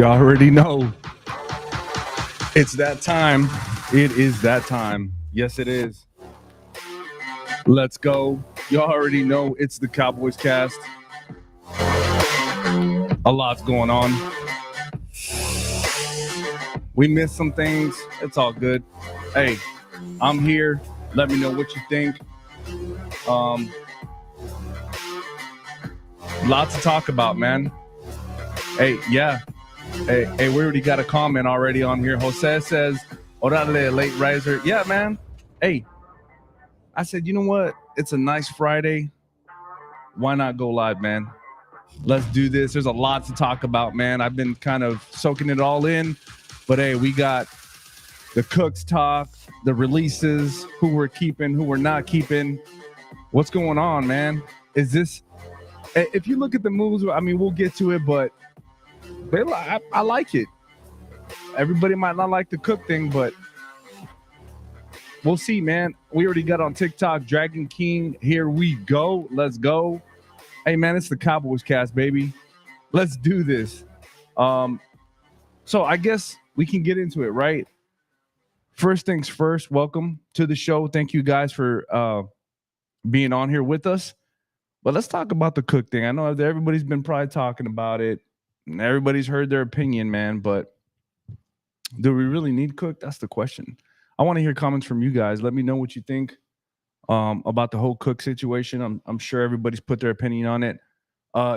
Y'all already know it's that time. It is that time. Yes, it is. Let's go. Y'all already know it's the Cowboys Cast. A lot's going on. We missed some things. It's all good. Hey, I'm here. Let me know what you think. Lots to talk about, man. Hey, yeah. Hey, we already got a comment already on here. Jose says, Orale, late riser. Yeah, man. Hey, I said, you know what? It's a nice Friday. Why not go live, man? Let's do this. There's a lot to talk about, man. I've been kind of soaking it all in. But hey, we got the Cooks talk, the releases, who we're keeping, who we're not keeping. What's going on, man? Is this, if you look at the moves, I mean, we'll get to it, but I like it. Everybody might not like the Cook thing, but we'll see, man. We already got on TikTok, Dragon King. Here we go. Let's go. Hey, man, it's the Cowboys Cast, baby. Let's do this. So I guess we can get into it, right? First things first, welcome to the show. Thank you guys for being on here with us. But let's talk about the Cook thing. I know everybody's been probably talking about it, and everybody's heard their opinion, man. But do we really need Cook? That's the question. I want to hear comments from you guys. Let me know what you think about the whole Cook situation. I'm sure everybody's put their opinion on it.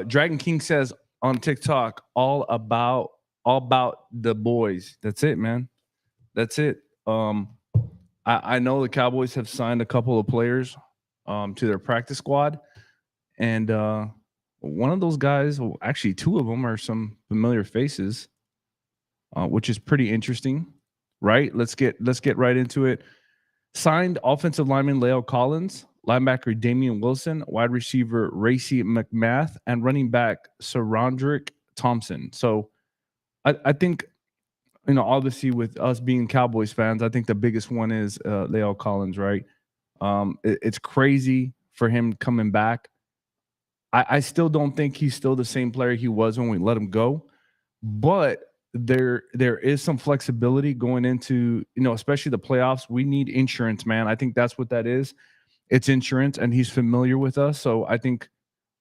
Dragon King says on TikTok, all about the boys. That's it, man. That's it. I know the Cowboys have signed a couple of players to their practice squad, and one of those guys, well, actually two of them, are some familiar faces, which is pretty interesting, right? Let's get right into it. Signed offensive lineman Leo Collins, linebacker Damian Wilson, wide receiver Racy McMath, and running back Sarandrick Thompson. So I think, obviously with us being Cowboys fans, I think the biggest one is Leo Collins, right? It's crazy for him coming back. I still don't think he's still the same player he was when we let him go, but there is some flexibility going into, especially the playoffs. We need insurance, man. I think that's what that is. It's insurance, and he's familiar with us. So I think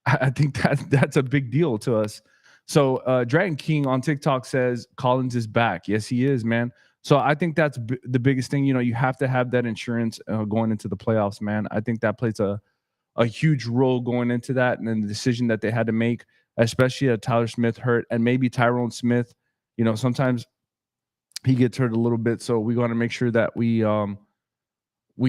that's a big deal to us. So Dragon King on TikTok says Collins is back. Yes, he is, man. So I think that's the biggest thing. You have to have that insurance going into the playoffs, man. I think that plays a huge role going into that, and then the decision that they had to make, especially at Tyler Smith hurt, and maybe Tyrone Smith. Sometimes he gets hurt a little bit, so we want to make sure that we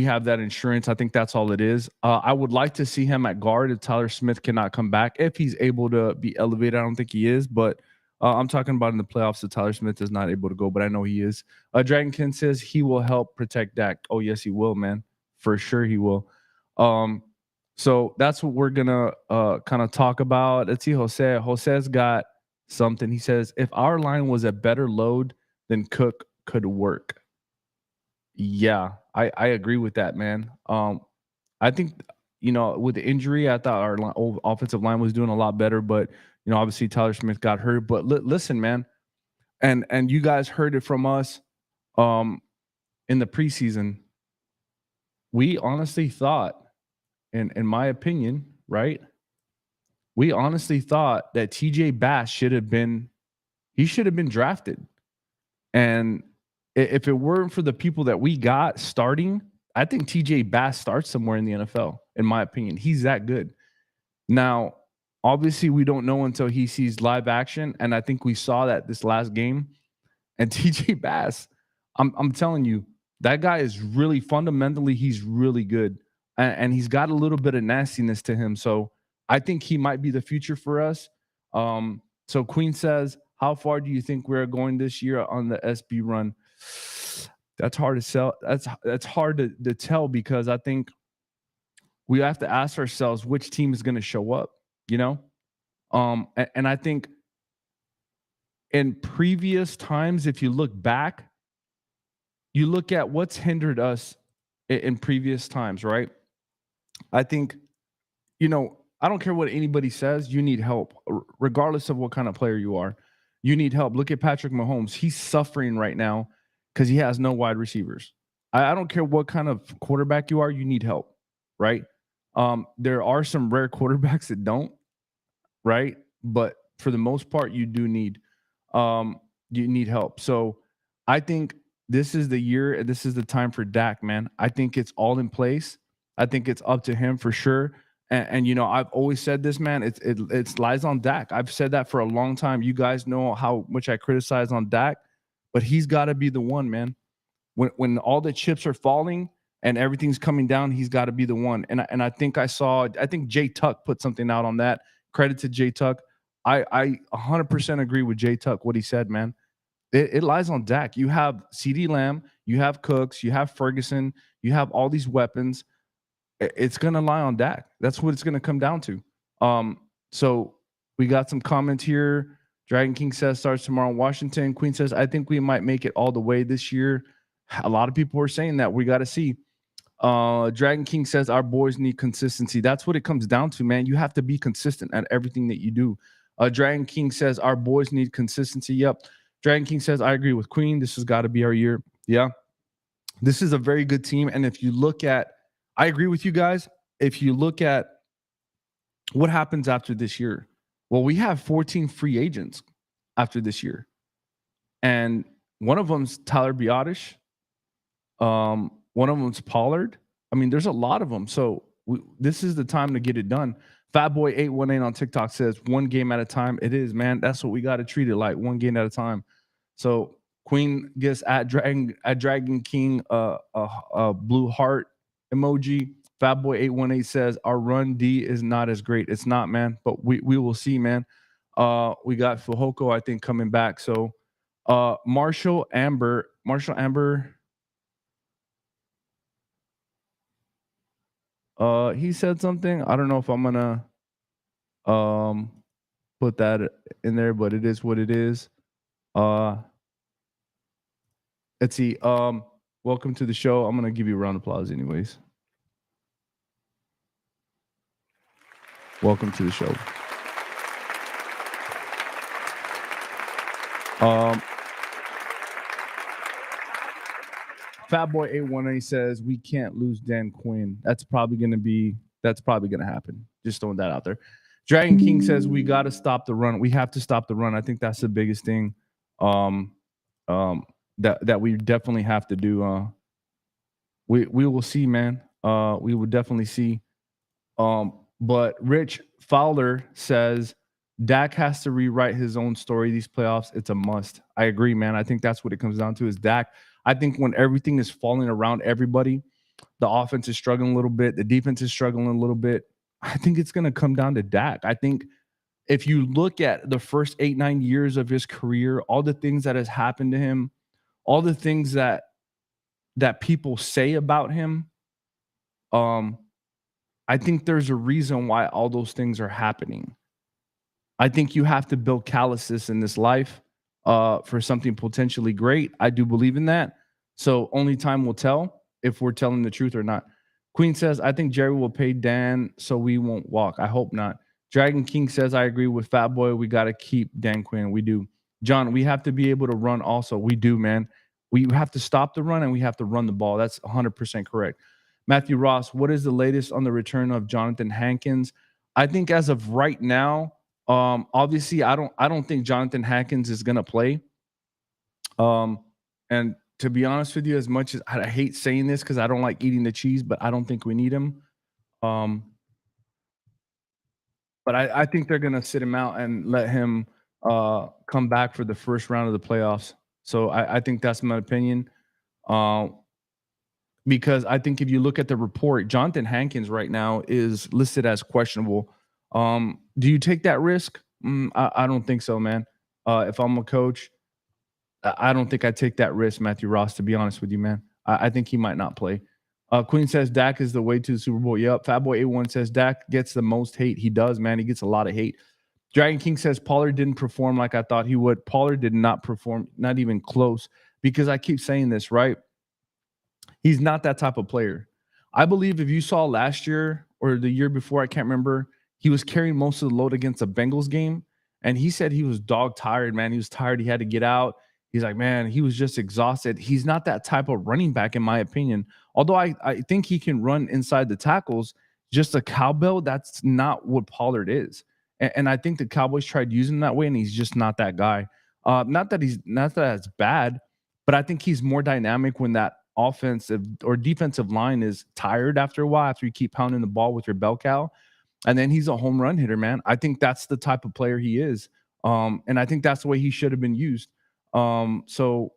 have that insurance. I think that's all it is. I would like to see him at guard if Tyler Smith cannot come back. If he's able to be elevated, I don't think he is, but I'm talking about in the playoffs if Tyler Smith is not able to go, but I know he is. Dragonkin says he will help protect Dak. Oh, yes, he will, man. For sure he will. So that's what we're going to kind of talk about. Let's see, Jose. Jose's got something. He says, if our line was a better load, then Cook could work. Yeah, I agree with that, man. I think, with the injury, I thought our old offensive line was doing a lot better, but, obviously Tyler Smith got hurt. But listen, man, and you guys heard it from us in the preseason. We honestly thought, in my opinion, right? We honestly thought that TJ Bass should have been drafted. And if it weren't for the people that we got starting, I think TJ Bass starts somewhere in the NFL, in my opinion. He's that good. Now, obviously, we don't know until he sees live action. And I think we saw that this last game. And TJ Bass, I'm telling you, that guy is really fundamentally, he's really good. And he's got a little bit of nastiness to him. So I think he might be the future for us. So Queen says, how far do you think we're going this year on the SB run? That's hard to sell. That's hard to tell, because I think we have to ask ourselves which team is going to show up, and I think in previous times, if you look back, you look at what's hindered us in previous times, right? I think, I don't care what anybody says, you need help, regardless of what kind of player you are. You need help. Look at Patrick Mahomes. He's suffering right now because he has no wide receivers. I don't care what kind of quarterback you are, you need help, right? There are some rare quarterbacks that don't, right? But for the most part, you need help. So I think this is the year and this is the time for Dak, man. I think it's all in place. I think it's up to him for sure. And you know, I've always said this, man. It's lies on Dak. I've said that for a long time. You guys know how much I criticize on Dak, but he's got to be the one, man. When all the chips are falling and everything's coming down, he's got to be the one. And I think I think Jay Tuck put something out on that. Credit to Jay Tuck. I 100% agree with Jay Tuck what he said, man. It lies on Dak. You have CeeDee Lamb, you have Cooks, you have Ferguson, you have all these weapons. It's gonna lie on Dak. That's what it's gonna come down to. So we got some comments here. Dragon King says starts tomorrow in Washington. Queen says, I think we might make it all the way this year. A lot of people are saying that. We got to see. Dragon King says our boys need consistency. That's what it comes down to, man. You have to be consistent at everything that you do. Dragon King says our boys need consistency. Yep. Dragon King says I agree with Queen. This has got to be our year. Yeah. This is a very good team. And if you look at, I agree with you guys. If you look at what happens after this year, well, we have 14 free agents after this year. And one of them's Tyler Biotish. One of them's Pollard. I mean, there's a lot of them. So this is the time to get it done. Fatboy818 on TikTok says 1 game at a time. It is, man. That's what we got to treat it like, 1 game at a time. So Queen gets at Dragon King a blue heart emoji. Fatboy818 says our run D is not as great. It's not, man. But we will see, man. We got Fujoko, I think, coming back. So Marshall Amber. He said something. I don't know if I'm gonna put that in there, but it is what it is. Let's see. Welcome to the show. I'm gonna give you a round of applause anyways. Welcome to the show. Fatboy818 says we can't lose Dan Quinn. That's probably gonna happen. Just throwing that out there. Dragon King says we got to stop the run. We have to stop the run. I think that's the biggest thing that we definitely have to do. We will see, man. We will definitely see. But Rich Fowler says Dak has to rewrite his own story these playoffs. It's a must. I agree, man. I think that's what it comes down to is Dak. I think when everything is falling around everybody, the offense is struggling a little bit, the defense is struggling a little bit. I think it's going to come down to Dak. I think if you look at the first 8-9 years of his career, all the things that has happened to him, all the things that people say about him, I think there's a reason why all those things are happening. I think you have to build calluses in this life for something potentially great. I do believe in that. So only time will tell if we're telling the truth or not. Queen says, I think Jerry will pay Dan so we won't walk. I hope not. Dragon King says, I agree with Fat Boy. We got to keep Dan Quinn. We do. John, we have to be able to run also. We do, man. We have to stop the run and we have to run the ball. That's 100% correct. Matthew Ross, what is the latest on the return of Jonathan Hankins? I think as of right now, obviously I don't think Jonathan Hankins is going to play. And to be honest with you, as much as I hate saying this because I don't like eating the cheese, but I don't think we need him. But I think they're going to sit him out and let him come back for the first round of the playoffs. So I think that's my opinion. Because I think if you look at the report, Jonathan Hankins right now is listed as questionable. Do you take that risk? I don't think so, man. If I'm a coach, I don't think I take that risk, Matthew Ross, to be honest with you, man. I think he might not play. Queen says Dak is the way to the Super Bowl. Yep. Fatboy81 says Dak gets the most hate. He does, man. He gets a lot of hate. Dragon King says Pollard didn't perform like I thought he would. Pollard did not perform, not even close, because I keep saying this, right? He's not that type of player. I believe if you saw last year or the year before, I can't remember, he was carrying most of the load against the Bengals game. And he said he was dog tired, man. He was tired. He had to get out. He's like, man, he was just exhausted. He's not that type of running back, in my opinion. Although I think he can run inside the tackles, just a cowbell, that's not what Pollard is. And I think the Cowboys tried using him that way, and he's just not that guy. Not that that's bad, but I think he's more dynamic when that offensive or defensive line is tired after a while, after you keep pounding the ball with your bell cow. And then he's a home run hitter, man. I think that's the type of player he is. And I think that's the way he should have been used. So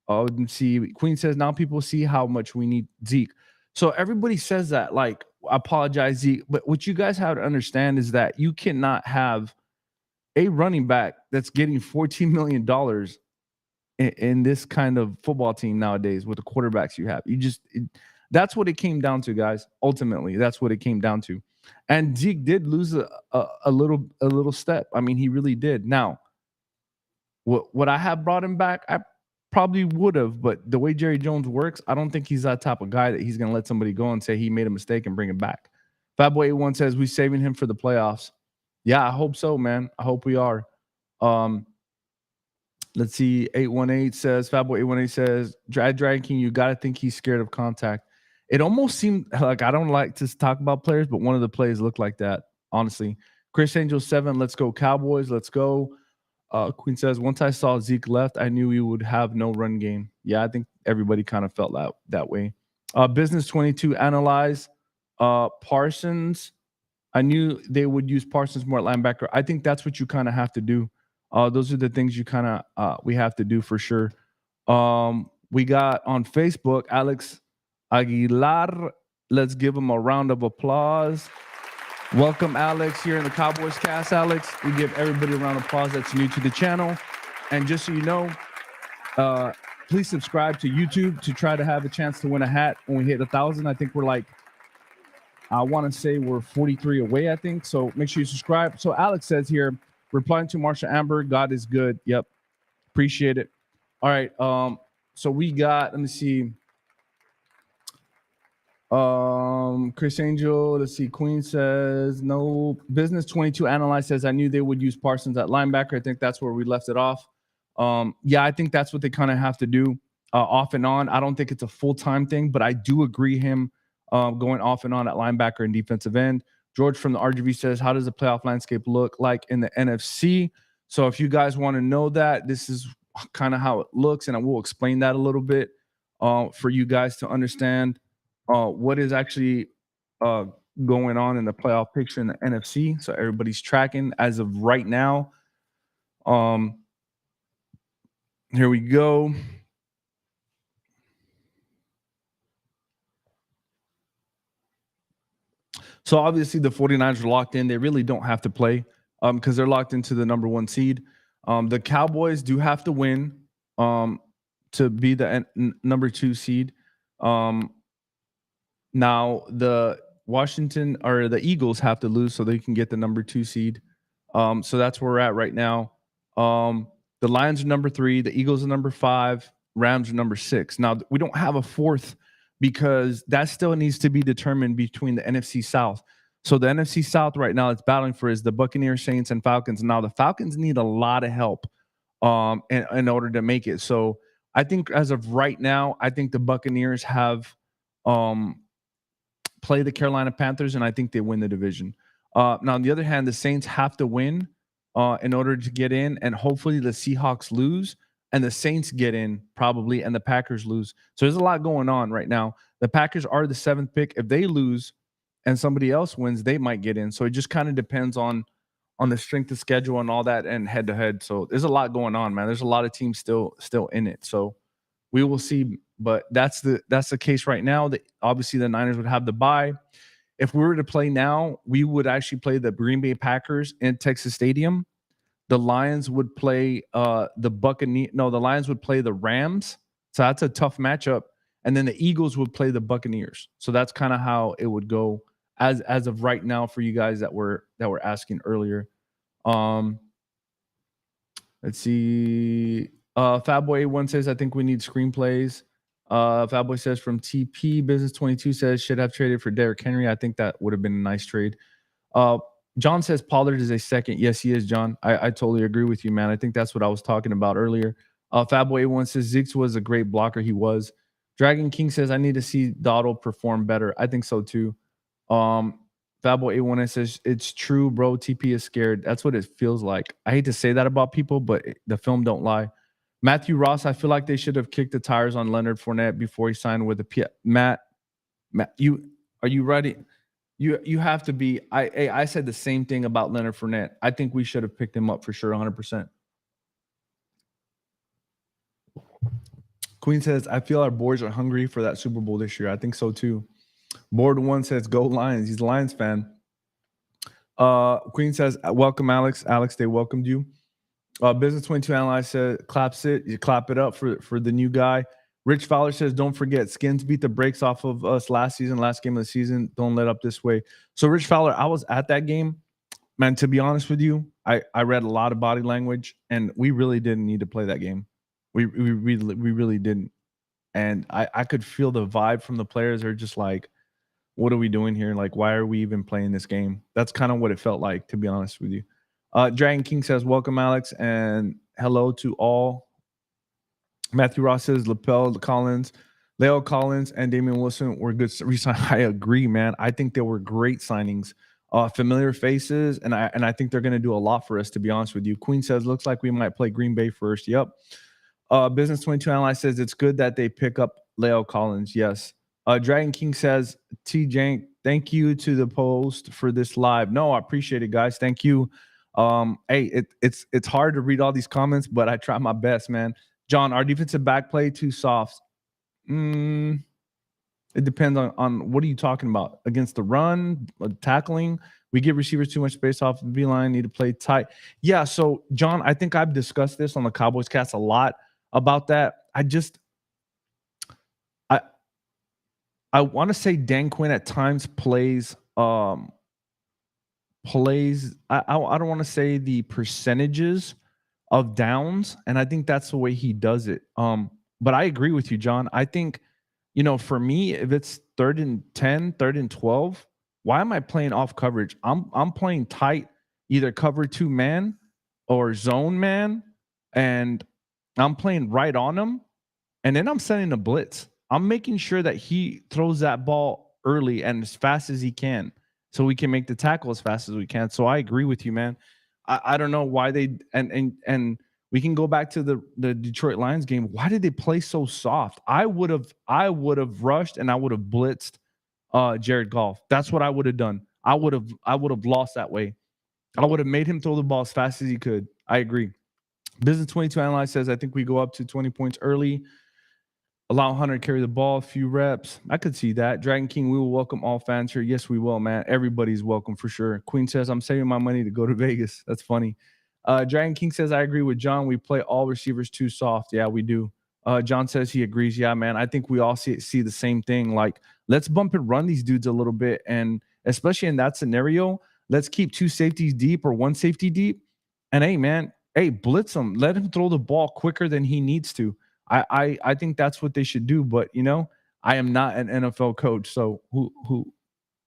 let's see. Queen says now people see how much we need Zeke. So everybody says that, like, I apologize, Zeke. But what you guys have to understand is that you cannot have a running back that's getting $14 million in this kind of football team nowadays with the quarterbacks you have. That's what it came down to, guys. Ultimately, that's what it came down to. And Zeke did lose a little step. I mean, he really did. Now, would I have brought him back? I probably would have, but the way Jerry Jones works, I don't think he's that type of guy that he's going to let somebody go and say he made a mistake and bring him back. Fatboy81 says we're saving him for the playoffs. Yeah, I hope so, man. I hope we are. Let's see. 818 says, Fatboy818 says, Dragon King, you got to think he's scared of contact. It almost seemed like, I don't like to talk about players, but one of the plays looked like that, honestly. Chris Angel 7, let's go Cowboys. Let's go. Queen says, once I saw Zeke left, I knew we would have no run game. Yeah, I think everybody kind of felt that way. Business 22, analyze. Parsons, I knew they would use Parsons more at linebacker. I think that's what you kind of have to do. Those are the things you kind of we have to do for sure. We got on Facebook, Alex Aguilar. Let's give him a round of applause. Welcome, Alex, here in the Cowboys Cast. Alex, we give everybody a round of applause that's new to the channel. And just so you know, please subscribe to YouTube to try to have a chance to win a hat when we hit 1,000. I think we're like, I want to say we're 43 away, I think. So make sure you subscribe. So Alex says here, replying to Marsha Amber, God is good. Yep. Appreciate it. All right. So we got, let me see. Chris Angel, let's see. Queen says no. Business 22 analyze says I knew they would use Parsons at linebacker. I think that's where we left it off. Yeah, I think that's what they kind of have to do off and on. I don't think it's a full-time thing, but I do agree him going off and on at linebacker and defensive end. George from the RGV says, how does the playoff landscape look like in the NFC? So if you guys want to know that, this is kind of how it looks, and I will explain that a little bit for you guys to understand what is actually going on in the playoff picture in the NFC. So everybody's tracking as of right now. Here we go. So obviously the 49ers are locked in. They really don't have to play because they're locked into the number 1 seed. The Cowboys do have to win to be the number 2 seed. Now the Washington or the Eagles have to lose so they can get the number 2 seed. So that's where we're at right now. The Lions are number 3, the Eagles are number 5, Rams are number 6. Now we don't have a 4th because that still needs to be determined between the NFC South. So the NFC South right now it's battling for is the Buccaneers, Saints, and Falcons. Now the Falcons need a lot of help in order to make it. So I think as of right now, I think the Buccaneers have play the Carolina Panthers, and I think they win the division. Now, on the other hand, the Saints have to win in order to get in, and hopefully the Seahawks lose, and the Saints get in probably, and the Packers lose. So there's a lot going on right now. The Packers are the 7th pick. If they lose and somebody else wins, they might get in. So it just kind of depends on the strength of schedule and all that and head-to-head. So there's a lot going on, man. There's a lot of teams still in it. So we will see. But that's the case right now. Obviously, the Niners would have the bye. If we were to play now, we would actually play the Green Bay Packers in Texas Stadium. The Lions would play the Buccaneers. No, the Lions would play the Rams. So that's a tough matchup. And then the Eagles would play the Buccaneers. So that's kind of how it would go as of right now for you guys that were asking earlier. Let's see. Fatboy1 says, I think we need screenplays. Fatboy says from TP Business 22 says should have traded for Derrick Henry. I think that would have been a nice trade. John says Pollard is a second. Yes, he is, John. I totally agree with you, man. I think that's what I was talking about earlier. Fatboy A1 says Ziggs was a great blocker. He was. Dragon King says I need to see Dottle perform better. I think so too. Um, Fatboy A1 says it's true, bro. TP is scared. That's what it feels like. I hate to say that about people, but the film don't lie. Matthew Ross, I feel like they should have kicked the tires on Leonard Fournette before he signed with the Matt, you are you ready? You have to be. I said the same thing about Leonard Fournette. I think we should have picked him up for sure, 100%. Queen says, I feel our boys are hungry for that Super Bowl this year. I think so too. Board one says, go Lions. He's a Lions fan. Queen says, welcome, Alex. Alex, they welcomed you. Business 22 Analyze says, claps it. You clap it up for the new guy. Rich Fowler says, don't forget, Skins beat the brakes off of us last season, last game of the season. Don't let up this way. So, Rich Fowler, I was at that game. Man, to be honest with you, I read a lot of body language, and we really didn't need to play that game. We really didn't. And I could feel the vibe from the players. They're just like, what are we doing here? Like, why are we even playing this game? That's kind of what it felt like, to be honest with you. Dragon King says, welcome, Alex, and hello to all. Matthew Ross says, Lapel Collins, Leo Collins, and Damian Wilson were good resign. I agree, man. I think they were great signings. Familiar faces, and I think they're going to do a lot for us, to be honest with you. Queen says, looks like we might play Green Bay first. Yep. Business 22 Analyze says, it's good that they pick up Leo Collins. Yes. Dragon King says, T Jank, thank you to the post for this live. No, I appreciate it, guys. Thank you. Hey, it's hard to read all these comments, but I try my best, man. John, our defensive back play too soft. It depends on what are you talking about? Against the run, tackling, we give receivers too much space off the B line, need to play tight. Yeah, so John, I think I've discussed this on the Cowboys Cast a lot about that. I want to say Dan Quinn at times plays I don't want to say the percentages of downs, and I think that's the way he does it. But I agree with you, John. I think, for me, if it's 3rd and 10, 3rd and 12, why am I playing off coverage? I'm playing tight, either cover 2 man or zone man, and I'm playing right on him, and then I'm sending a blitz. I'm making sure that he throws that ball early and as fast as he can, so we can make the tackle as fast as we can. So I agree with you, man. I don't know why they and we can go back to the Detroit Lions game. Why did they play so soft? I would have rushed and I would have blitzed Jared Goff. That's what I would have done. I would have lost that way. I would have made him throw the ball as fast as he could. I agree. Business 22 Analyze says, I think we go up to 20 points early. Allow Hunter to carry the ball a few reps. I could see that. Dragon King, we will welcome all fans here. Yes, we will, man. Everybody's welcome for sure. Queen says, I'm saving my money to go to Vegas. That's funny. Dragon King says, I agree with John. We play all receivers too soft. Yeah, we do. John says he agrees. Yeah, man. I think we all see the same thing. Like, let's bump and run these dudes a little bit. And especially in that scenario, let's keep 2 safeties deep or 1 safety deep. And hey, man, blitz him. Let him throw the ball quicker than he needs to. I think that's what they should do. But I am not an NFL coach, so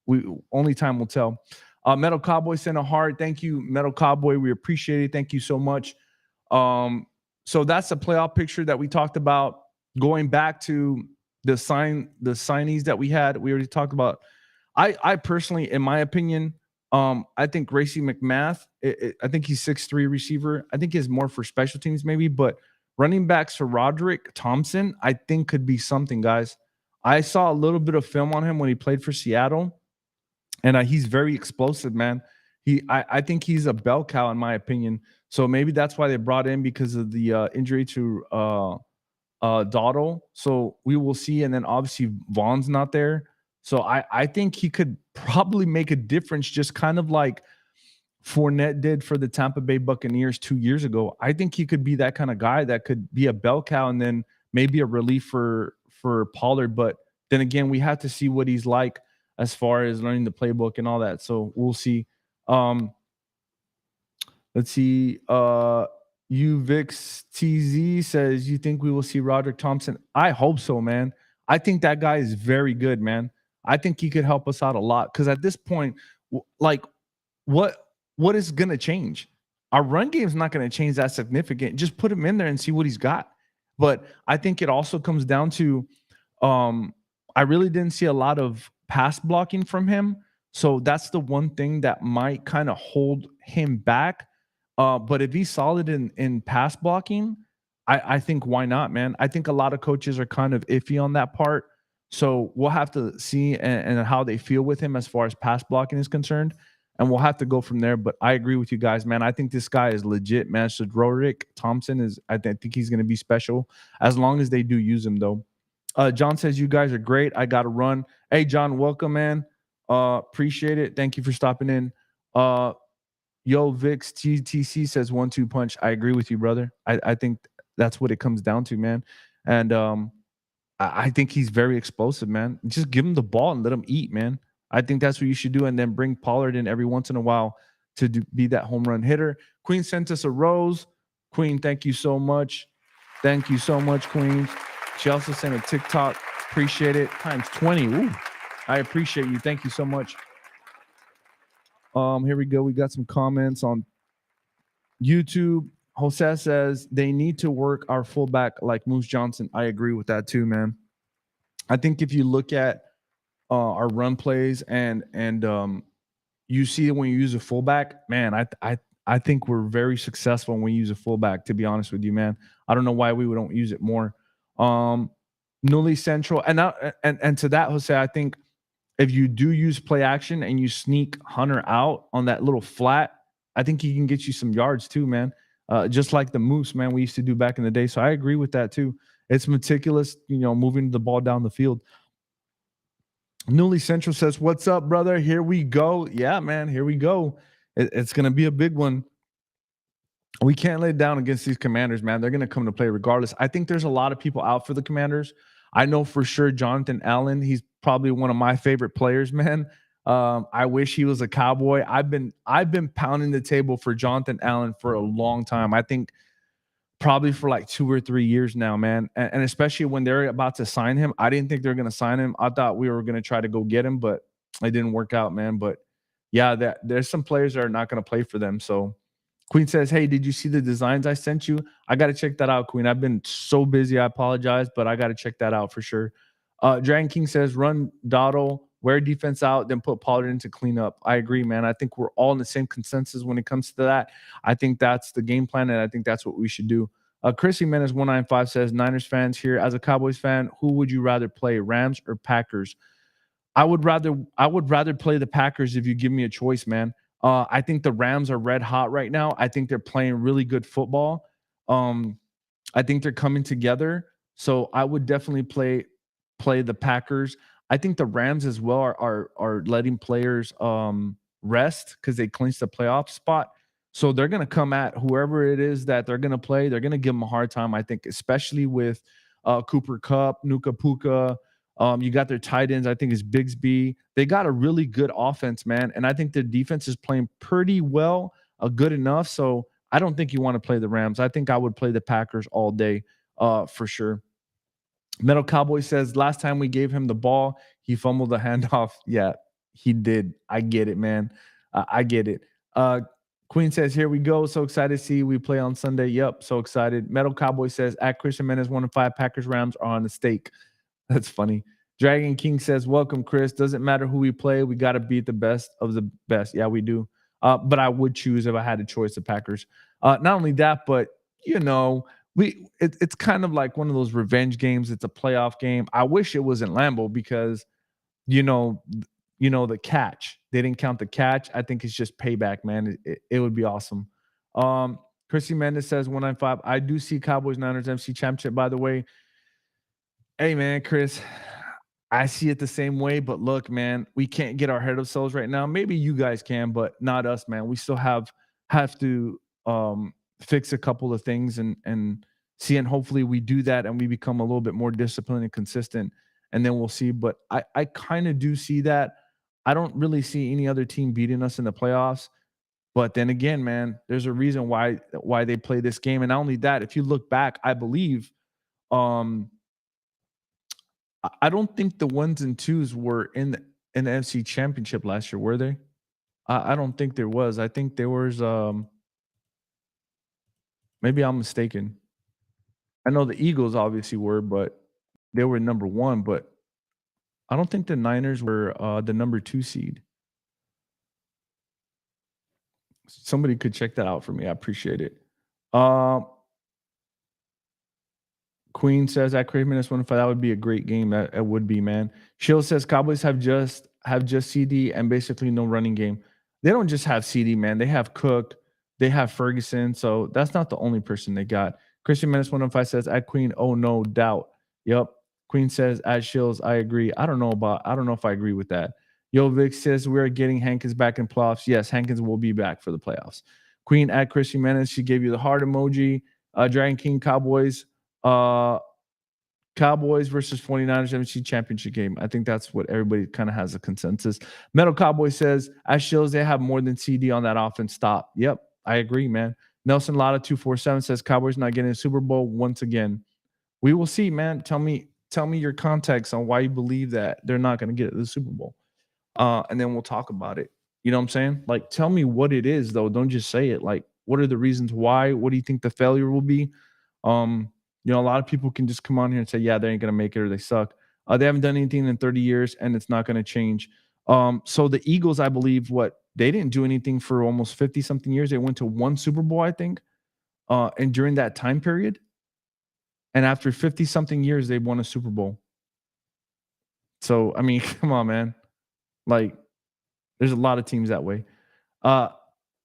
we only time will tell. Metal Cowboy sent a heart. Thank you, Metal Cowboy. We appreciate it. Thank you so much. So that's the playoff picture that we talked about. Going back to the signees that we had, we already talked about. I personally, in my opinion, I think Gracie McMath. I think he's 6'3" receiver. I think he's more for special teams maybe, but running backs for Roderick Thompson, I think could be something, guys. I saw a little bit of film on him when he played for Seattle, and he's very explosive, man. I think he's a bell cow in my opinion. So maybe that's why they brought in, because of the injury to Dottle. So we will see. And then obviously Vaughn's not there. So I think he could probably make a difference, just kind of like Fournette did for the Tampa Bay Buccaneers 2 years ago. I think he could be that kind of guy that could be a bell cow and then maybe a relief for Pollard. But then again, we have to see what he's like as far as learning the playbook and all that. So we'll see. Let's see. UVix TZ says, you think we will see Roderick Thompson? I hope so, man. I think that guy is very good, man. I think he could help us out a lot, because at this point, like, what what is going to change? Our run game is not going to change that significant. Just put him in there and see what he's got. But I think it also comes down to um I really didn't see a lot of pass blocking from him. So that's the one thing that might kind of hold him back. But if he's solid in pass blocking, I think why not, man? I think a lot of coaches are kind of iffy on that part. So we'll have to see and how they feel with him as far as pass blocking is concerned, and we'll have to go from there. But I agree with you guys, man. I think this guy is legit, man. So Roderick Thompson is, think he's going to be special as long as they do use him, though. John says you guys are great. I got to run. Hey, John, welcome, man. Appreciate it. Thank you for stopping in. Yo, Vix TTC says 1-2 punch. I agree with you, brother. I think that's what it comes down to, man. And I think he's very explosive, man. Just give him the ball and let him eat, man. I think that's what you should do, and then bring Pollard in every once in a while to be that home run hitter. Queen sent us a rose. Queen, thank you so much. Thank you so much, Queen. She also sent a TikTok. Appreciate it. Times 20. Ooh, I appreciate you. Thank you so much. Here we go. We got some comments on YouTube. Jose says they need to work our fullback like Moose Johnson. I agree with that too, man. I think if you look at our run plays and you see when you use a fullback, man, I think we're very successful when we use a fullback. To be honest with you, man, I don't know why we don't use it more. Newly Central, and to that, Jose, I think if you do use play action and you sneak Hunter out on that little flat, I think he can get you some yards too, man. Just like the Moose, man, we used to do back in the day. So I agree with that too. It's meticulous, moving the ball down the field. Newly Central says, "What's up, brother? Here we go." Yeah, man, here we go. It's going to be a big one. We can't lay down against these Commanders, man. They're going to come to play regardless. I think there's a lot of people out for the Commanders. I know for sure Jonathan Allen, he's probably one of my favorite players, man. I wish he was a Cowboy. I've been pounding the table for Jonathan Allen for a long time. I think probably for like 2 or 3 years now, man. And especially when they're about to sign him, I didn't think they're going to sign him. I thought we were going to try to go get him, but it didn't work out, man. But yeah, there's some players that are not going to play for them. So Queen says, "Hey, did you see the designs I sent you? I got to check that out, Queen. I've been so busy. I apologize, but I got to check that out for sure." Dragon King says, "Run Dottle, wear defense out, then put Pollard in to clean up." I agree, man. I think we're all in the same consensus when it comes to that. I think that's the game plan, and I think that's what we should do. Chrissy Menace 195 says, "Niners fans here. As a Cowboys fan, who would you rather play, Rams or Packers?" I would rather play the Packers if you give me a choice, man. I think the Rams are red hot right now. I think they're playing really good football. Um, I think they're coming together. So I would definitely play the Packers. I think the Rams as well are letting players rest because they clinched the playoff spot. So they're gonna come at whoever it is that they're gonna play. They're gonna give them a hard time. I think, especially with Cooper Cup, Nuka Puka. You got their tight ends. I think is Bigsby. They got a really good offense, man, and I think their defense is playing pretty well, good enough. So I don't think you want to play the Rams. I think I would play the Packers all day, for sure. Metal Cowboy says last time we gave him the ball, he fumbled the handoff. Yeah, he did. I get it, man. I get it. Uh, Queen says, "Here we go. So excited to see we play on Sunday." Yep, so excited. Metal Cowboy says, "At Christian Menace 1-5, Packers Rams are on the stake." That's funny. Dragon King says, "Welcome, Chris. Doesn't matter who we play. We got to beat the best of the best." Yeah, we do. But I would choose if I had a choice the Packers. Not only that, but you know, it's kind of like one of those revenge games. It's a playoff game. I wish it was in Lambeau because you know, the catch. They didn't count the catch. I think it's just payback, man. It would be awesome. Chrissy Mendes says 195. I do see Cowboys Niners MC Championship, by the way. Hey man, Chris, I see it the same way, but look, man, we can't get our head of ourselves right now. Maybe you guys can, but not us, man. We still have to fix a couple of things and see, and hopefully we do that and we become a little bit more disciplined and consistent, and then we'll see. But I kind of do see that. I don't really see any other team beating us in the playoffs. But then again, man, there's a reason why they play this game. And not only that, if you look back, I believe um I don't think the ones and twos were in the NFC Championship last year, were they? I don't think there was. I think there was. Maybe I'm mistaken. I know the Eagles obviously were, but they were number one. But I don't think the Niners were the number 2 seed. Somebody could check that out for me. I appreciate it. Um, Queen says at Craven minus 105, that would be a great game. That would be, man. Shield says Cowboys have just CD and basically no running game. They don't just have CD, man. They have Cook, they have Ferguson. So that's not the only person they got. Christian minus 105 says at Queen, oh no doubt. Yep. Queen says at Shields, I agree. I don't know if I agree with that. Yo Vic says we're getting Hankins back in playoffs. Yes, Hankins will be back for the playoffs. Queen at Christian Menace, she gave you the heart emoji. Dragon King Cowboys. Uh, Cowboys versus 49ers NFC championship game. I think that's what everybody kind of has a consensus. Metal Cowboy says, as Shills, they have more than CD on that offense. Stop. Yep, I agree, man. Nelson Lotta 247 says Cowboys not getting a Super Bowl once again. We will see, man. Tell me your context on why you believe that they're not going to get the Super Bowl. And then we'll talk about it. You know what I'm saying? Like, tell me what it is, though. Don't just say it. Like, what are the reasons why? What do you think the failure will be? A lot of people can just come on here and say, yeah, they ain't gonna make it or they suck. They haven't done anything in 30 years, and it's not gonna change. So the Eagles, I believe, they didn't do anything for almost 50 something years. They went to one Super Bowl, I think, and during that time period, and after 50 something years, they won a Super Bowl. So I mean, come on, man. Like, there's a lot of teams that way.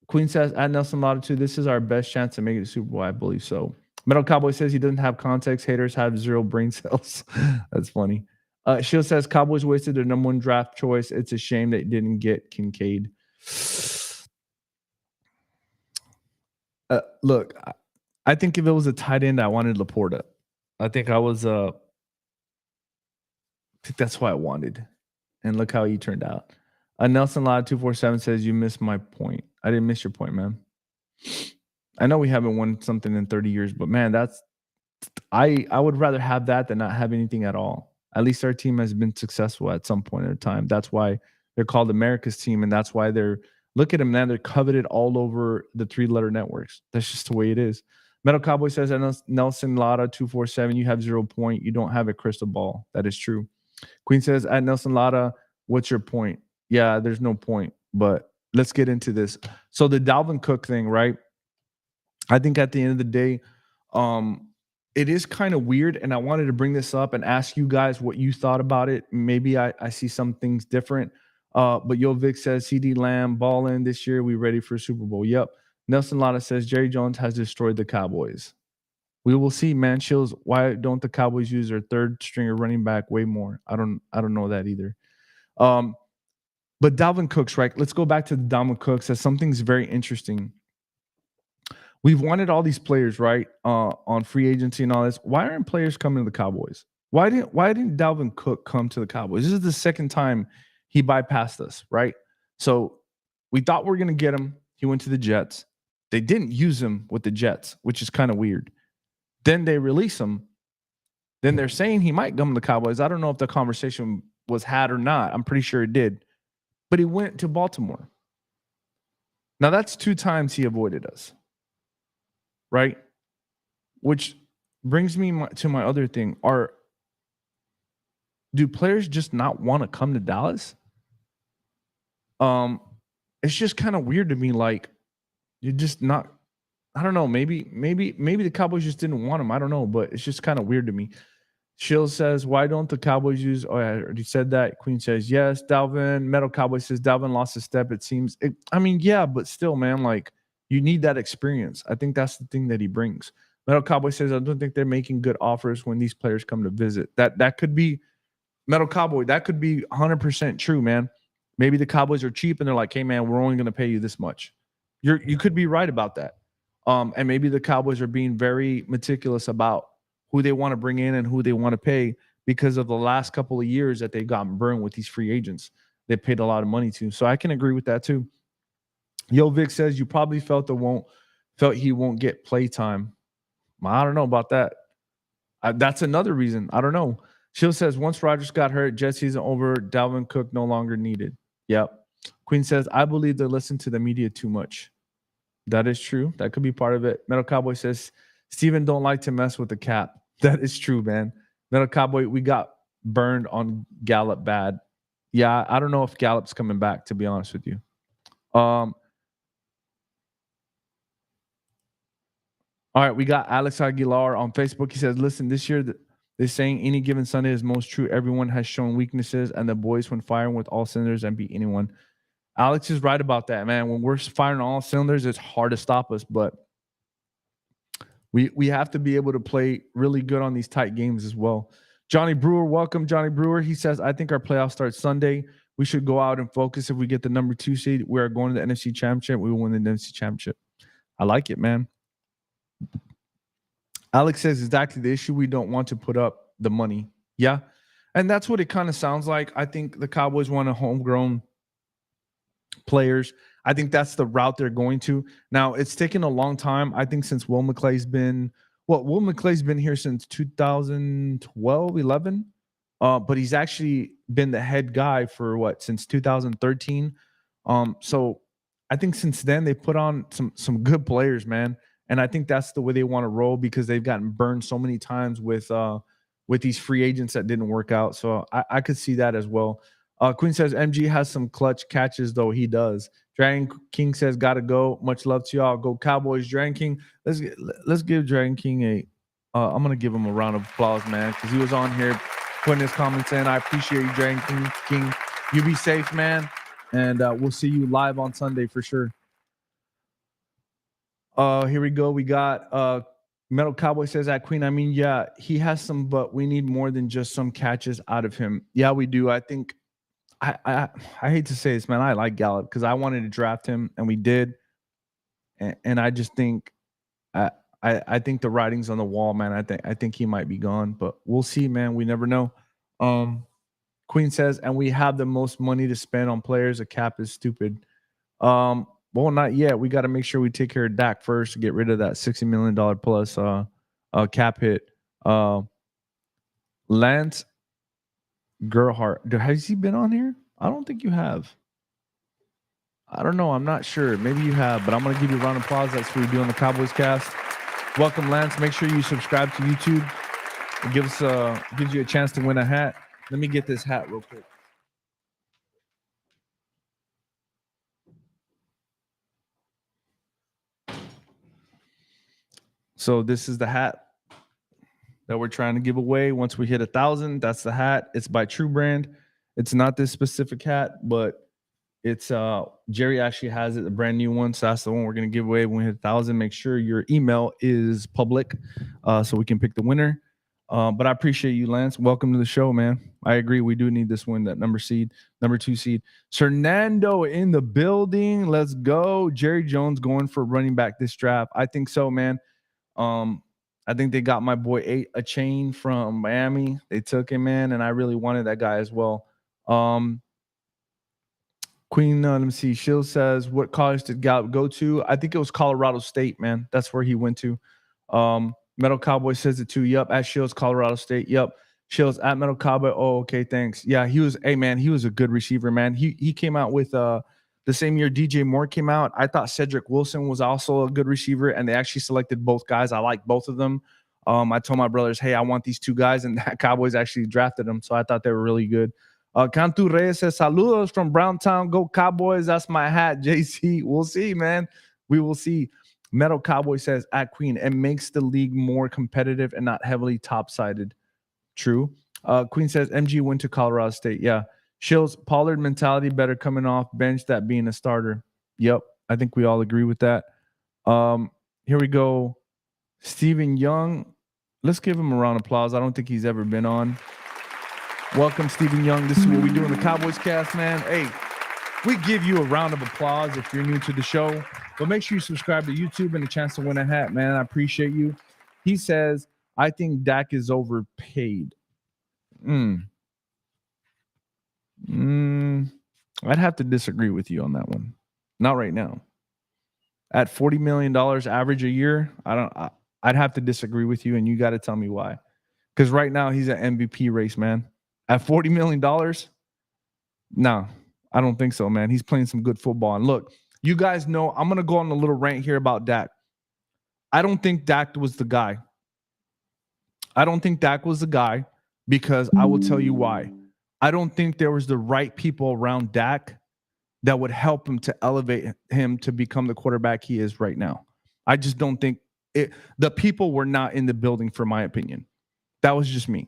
Queen says at Nelson Lotto 2, this is our best chance to make it to Super Bowl. I believe so. Metal Cowboy says he doesn't have context. Haters have 0 brain cells. That's funny. Shield says Cowboys wasted their number 1 draft choice. It's a shame they didn't get Kincaid. Look, I think if it was a tight end, I wanted Laporta. I think that's what I wanted. And look how he turned out. Nelson Lott 247 says you missed my point. I didn't miss your point, man. I know we haven't won something in 30 years, but man, I would rather have that than not have anything at all. At least our team has been successful at some point in time. That's why they're called America's team, and that's why look at them now. They're coveted all over the 3-letter networks. That's just the way it is. Metal Cowboy says, Nelson Lotta 247, you have 0 point. You don't have a crystal ball. That is true. Queen says, at Nelson Lotta, what's your point? Yeah, there's no point, but let's get into this. So the Dalvin Cook thing, right? I think at the end of the day, it is kind of weird, and I wanted to bring this up and ask you guys what you thought about it. Maybe I see some things different. But Yo Vic says CD Lamb balling this year. We ready for Super Bowl? Yep. Nelson Lotta says Jerry Jones has destroyed the Cowboys. We will see, man. Chills. Why don't the Cowboys use their third stringer running back way more? I don't know that either. But Dalvin Cooks, right? Let's go back to the Dalvin Cooks. Says something's very interesting. We've wanted all these players, right? On free agency and all this. Why aren't players coming to the Cowboys? Why didn't Dalvin Cook come to the Cowboys? This is the second time he bypassed us, right? So we thought we were gonna get him. He went to the Jets. They didn't use him with the Jets, which is kind of weird. Then they release him. Then they're saying he might come to the Cowboys. I don't know if the conversation was had or not. I'm pretty sure it did. But he went to Baltimore. Now that's 2 times he avoided us. Right? Which brings me to my other thing. Do players just not want to come to Dallas? It's just kind of weird to me. Like, you're just not. I don't know. Maybe the Cowboys just didn't want him. I don't know, but it's just kind of weird to me. Shill says, why don't the Cowboys use? Oh, I already said that. Queen says yes. Dalvin Metal Cowboy says Dalvin lost a step. It seems. Yeah, but still, man, like, you need that experience. I think that's the thing that he brings. Metal Cowboy says, I don't think they're making good offers when these players come to visit. That could be Metal Cowboy. That could be 100% true, man. Maybe the Cowboys are cheap and they're like, hey, man, we're only going to pay you this much. You could be right about that. And maybe the Cowboys are being very meticulous about who they want to bring in and who they want to pay because of the last couple of years that they've gotten burned with these free agents. They paid a lot of money to. So I can agree with that too. Yo Vic says you probably felt he won't get play time. I don't know about that. That's another reason. I don't know. Shield says once Rodgers got hurt, Jet season over. Dalvin Cook no longer needed. Yep. Queen says, I believe they listen to the media too much. That is true. That could be part of it. Metal Cowboy says, Steven don't like to mess with the cap. That is true, man. Metal Cowboy, we got burned on Gallup bad. Yeah, I don't know if Gallup's coming back, to be honest with you. All right, we got Alex Aguilar on Facebook. He says, listen, this year they're saying any given Sunday is most true. Everyone has shown weaknesses, and the boys when firing with all cylinders and beat anyone. Alex is right about that, man. When we're firing all cylinders, it's hard to stop us, but we have to be able to play really good on these tight games as well. Johnny Brewer, welcome, Johnny Brewer. He says, I think our playoff starts Sunday. We should go out and focus. If we get the number 2 seed, we are going to the NFC Championship. We will win the NFC Championship. I like it, man. Alex says exactly the issue. We don't want to put up the money. Yeah. And that's what it kind of sounds like. I think the Cowboys want a homegrown players. I think that's the route they're going to. Now, it's taken a long time. I think since Will McClay's been here since 2012, 11. But he's actually been the head guy for since 2013. So I think since then they put on some good players, man. And I think that's the way they want to roll because they've gotten burned so many times with these free agents that didn't work out. So I could see that as well. Queen says MG has some clutch catches, though. He does. Dragon King says, gotta go. Much love to y'all. Go Cowboys. Dragon King. Let's give Dragon King I'm gonna give him a round of applause, man, because he was on here putting his comments in. I appreciate you, Dragon King. You be safe, man, and we'll see you live on Sunday for sure. Here we go. We got Metal Cowboy says at Queen. I mean, yeah, he has some, but we need more than just some catches out of him. Yeah, we do. I think. I hate to say this, man. I like Gallup because I wanted to draft him, and we did. And I just think, I think the writing's on the wall, man. I think he might be gone, but we'll see, man. We never know. Queen says, and we have the most money to spend on players. A cap is stupid. Well, not yet. We got to make sure we take care of Dak first to get rid of that $60 million plus cap hit. Lance Gerhardt. Has he been on here? I don't think you have. I don't know. I'm not sure. Maybe you have, but I'm going to give you a round of applause. That's what we do on the Cowboys Cast. Welcome, Lance. Make sure you subscribe to YouTube. It gives you a chance to win a hat. Let me get this hat real quick. So this is the hat that we're trying to give away. Once we hit 1,000, that's the hat. It's by True Brand. It's not this specific hat, but it's Jerry actually has it, a brand new one. So that's the one we're gonna give away when we hit 1,000. Make sure your email is public, so we can pick the winner. But I appreciate you, Lance. Welcome to the show, man. I agree. We do need this win, that number 2 seed. Fernando in the building. Let's go. Jerry Jones going for running back this draft. I think so, man. I think they got my boy a chain from Miami. They took him, man, and I really wanted that guy as well. Queen, let me see. Shield says, what college did Gallup go to? I think it was Colorado State, man. That's where he went to. Metal Cowboy says it too. Yep, at Shields, Colorado State. Yep. Shields at Metal Cowboy. Oh, okay, thanks. Yeah, he was a good receiver, man. He came out with the same year DJ Moore came out. I thought Cedric Wilson was also a good receiver, and they actually selected both guys. I like both of them. I told my brothers, hey, I want these two guys, and the Cowboys actually drafted them, so I thought they were really good. Cantu Reyes says, saludos from Browntown. Go Cowboys. That's my hat, JC. We'll see, man. We will see. Metal Cowboy says, at Queen, it makes the league more competitive and not heavily top-sided. True. Queen says, MG went to Colorado State. Yeah. Shills, Pollard mentality better coming off bench that being a starter. Yep. I think we all agree with that. Here we go. Stephen Young. Let's give him a round of applause. I don't think he's ever been on. Welcome, Stephen Young. This is what we do in the Cowboys Cast, man. Hey, we give you a round of applause if you're new to the show. But make sure you subscribe to YouTube and a chance to win a hat, man. I appreciate you. He says, I think Dak is overpaid. I'd have to disagree with you on that one. Not right now. At $40 million average a year, I'd have to disagree with you, and you got to tell me why. Because right now he's an MVP race, man. At $40 million, no, I don't think so, man. He's playing some good football. And look, you guys know I'm gonna go on a little rant here about Dak. I don't think Dak was the guy. I don't think Dak was the guy because I will tell you why. I don't think there was the right people around Dak that would help him to elevate him to become the quarterback he is right now. I just don't think the people were not in the building, for my opinion. That was just me.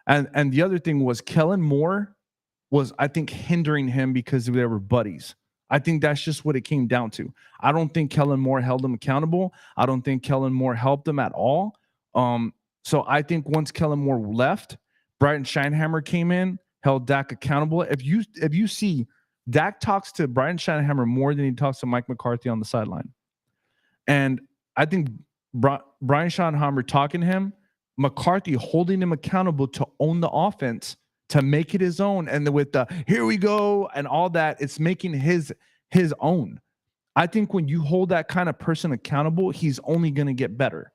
And the other thing was Kellen Moore was, I think, hindering him because they were buddies. I think that's just what it came down to. I don't think Kellen Moore held him accountable. I don't think Kellen Moore helped him at all. So I think once Kellen Moore left, Brian Scheinhammer came in, held Dak accountable. If you see, Dak talks to Brian Scheinhammer more than he talks to Mike McCarthy on the sideline. And I think Brian Scheinhammer talking to him, McCarthy holding him accountable to own the offense, to make it his own. And with the here we go and all that, it's making his own. I think when you hold that kind of person accountable, he's only going to get better.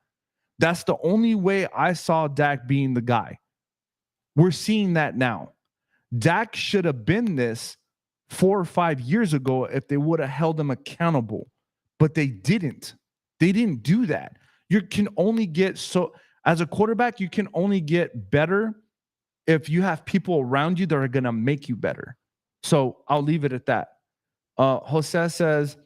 That's the only way I saw Dak being the guy. We're seeing that now. Dak should have been this 4 or 5 years ago if they would have held him accountable, but they didn't. They didn't do that. You can only get so, as a quarterback, you can only get better if you have people around you that are going to make you better. So I'll leave it at that. Jose says,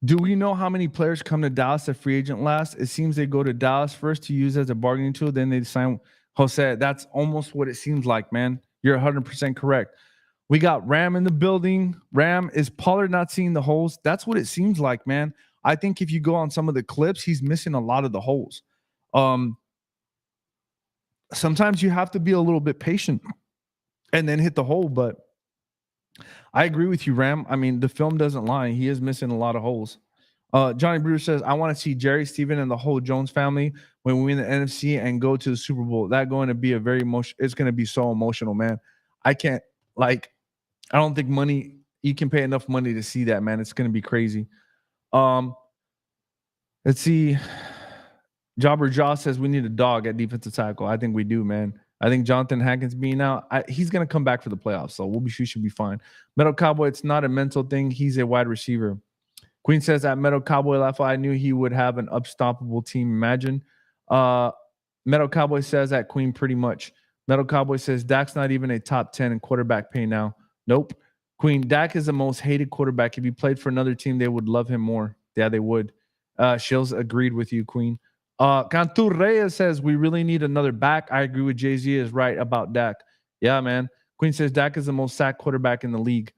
do we know how many players come to Dallas at free agent last? It seems they go to Dallas first to use as a bargaining tool, then they sign. Jose, that's almost what it seems like, man. You're 100% correct. We got Ram in the building. Ram, is Pollard not seeing the holes? That's what it seems like, man. I think if you go on some of the clips, he's missing a lot of the holes. Sometimes you have to be a little bit patient and then hit the hole, but I agree with you, Ram. I mean, the film doesn't lie. He is missing a lot of holes. Johnny Brewer says, I want to see Jerry, Steven, and the whole Jones family when we win the NFC and go to the Super Bowl. That's going to be it's going to be so emotional, man. I don't think you can pay enough money to see that, man. It's going to be crazy. Let's see. Jobber Jaw says we need a dog at defensive tackle. I think we do, man. I think Jonathan Hankins being out, he's going to come back for the playoffs, so we should be fine. Metal Cowboy, it's not a mental thing. He's a wide receiver. Queen says at Metal Cowboy level, I knew he would have an unstoppable team. Imagine. Metal Cowboy says at Queen pretty much. Metal Cowboy says Dak's not even a top 10 in quarterback pay now. Nope. Queen, Dak is the most hated quarterback. If he played for another team, they would love him more. Yeah, they would. Shills agreed with you, Queen. Cantu Reyes says we really need another back. I agree with Jay-Z is right about Dak. Yeah, man. Queen says Dak is the most sacked quarterback in the league.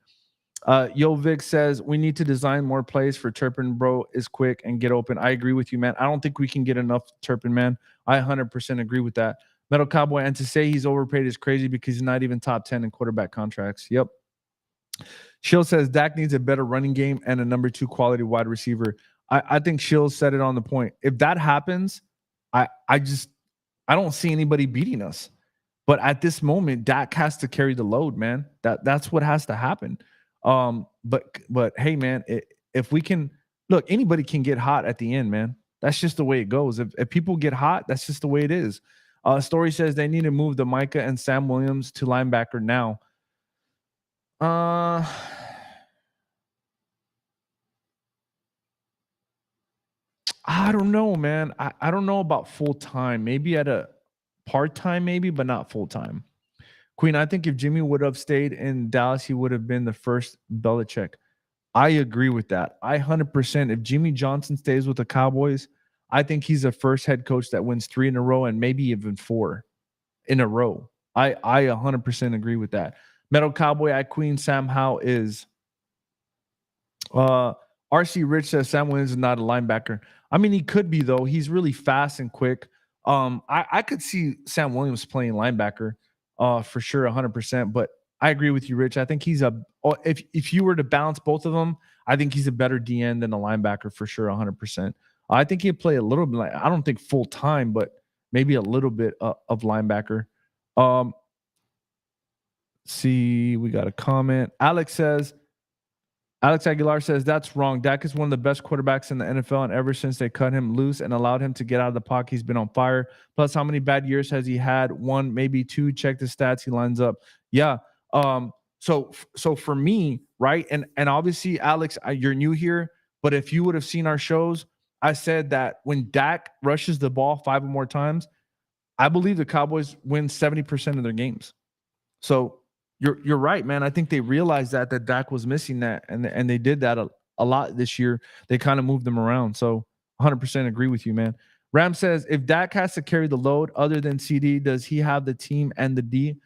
Yo Vic says we need to design more plays for Turpin, bro. Is quick and get open. I agree with you, man. I don't think we can get enough Turpin, man. I 100% agree with that. Metal Cowboy, and to say he's overpaid is crazy because he's not even top 10 in quarterback contracts. Yep. Shill says Dak needs a better running game and a number 2 quality wide receiver. I think Shill said it on the point. If that happens, I don't see anybody beating us. But at this moment, Dak has to carry the load, man. That's what has to happen. But hey, man, if we can look, anybody can get hot at the end, man. That's just the way it goes. If people get hot, that's just the way it is. Story says they need to move the Micah and Sam Williams to linebacker now. I don't know, man. I don't know about full time. Maybe at a part time, maybe, but not full time. Queen, I think if Jimmy would have stayed in Dallas, he would have been the first Belichick. I agree with that. 100%. If Jimmy Johnson stays with the Cowboys, I think he's the first head coach that wins 3 in a row and maybe even 4 in a row. I 100% agree with that. Metal Cowboy at Queen Sam Howe is RC Rich says Sam Williams is not a linebacker. I mean, he could be, though. He's really fast and quick. I could see Sam Williams playing linebacker for sure, 100%. But I agree with you, Rich. I think he's if you were to balance both of them, I think he's a better DN than a linebacker for sure, 100%. I think he'd play a little bit. I don't think full time, but maybe a little bit of linebacker. See, we got a comment. Alex Aguilar says that's wrong. Dak is one of the best quarterbacks in the NFL, and ever since they cut him loose and allowed him to get out of the pocket, he's been on fire. Plus, how many bad years has he had? 1, maybe 2. Check the stats. He lines up. Yeah. So for me, right, and obviously, Alex, you're new here, but if you would have seen our shows, I said that when Dak rushes the ball 5 or more times, I believe the Cowboys win 70% of their games. So you're right, man. I think they realized that Dak was missing that, and they did that a lot this year. They kind of moved them around. So 100% agree with you, man. Ram says, if Dak has to carry the load other than CD, does he have the team and the D?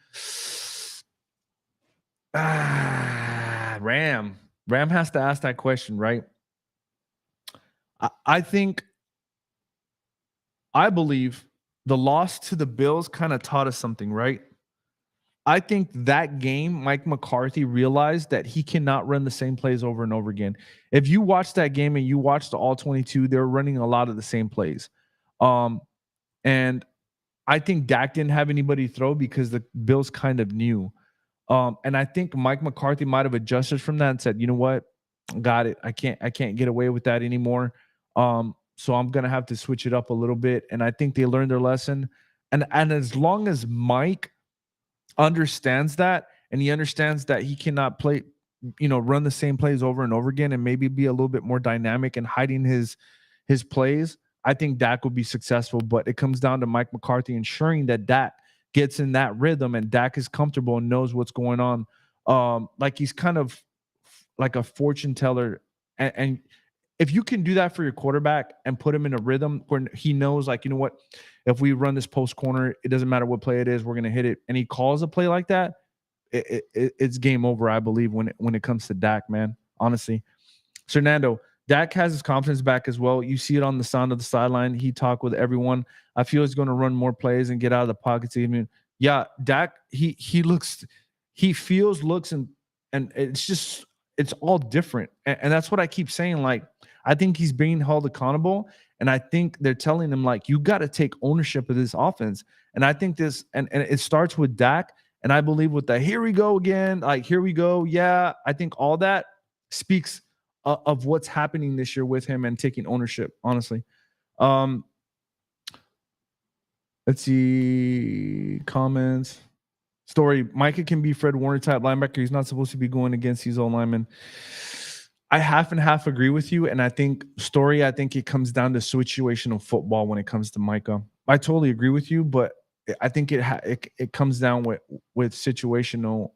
Ram has to ask that question, right? I think, I believe the loss to the Bills kind of taught us something, right? I think that game, Mike McCarthy realized that he cannot run the same plays over and over again. If you watch that game and you watch the all 22, they're running a lot of the same plays. And I think Dak didn't have anybody to throw because the Bills kind of knew. And I think Mike McCarthy might have adjusted from that and said, you know what? Got it. I can't get away with that anymore. So I'm gonna have to switch it up a little bit. And I think they learned their lesson. And as long as Mike understands that, and he understands that he cannot play, run the same plays over and over again, and maybe be a little bit more dynamic and hiding his plays, I think Dak will be successful. But it comes down to Mike McCarthy ensuring that Dak gets in that rhythm and Dak is comfortable and knows what's going on. Like he's kind of like a fortune teller. And if you can do that for your quarterback and put him in a rhythm where he knows, like, you know what, if we run this post corner, it doesn't matter what play it is, we're going to hit it. And he calls a play like that, it's game over, I believe, when it comes to Dak, man, honestly. Fernando, Dak has his confidence back as well. You see it on the sound of the sideline. He talked with everyone. I feel he's going to run more plays and get out of the pockets. Even, yeah, Dak, he feels, looks, and it's all different. And that's what I keep saying. Like, I think he's being held accountable. And I think they're telling him, like, you got to take ownership of this offense. And I think this, and it starts with Dak. And I believe with the here we go again, like, here we go. Yeah, I think all that speaks of what's happening this year with him and taking ownership, honestly. Let's see comments. Story, Micah can be Fred Warner type linebacker. He's not supposed to be going against his own linemen. I half and half agree with you. And I think it comes down to situational football when it comes to Micah. I totally agree with you, but I think it comes down with situational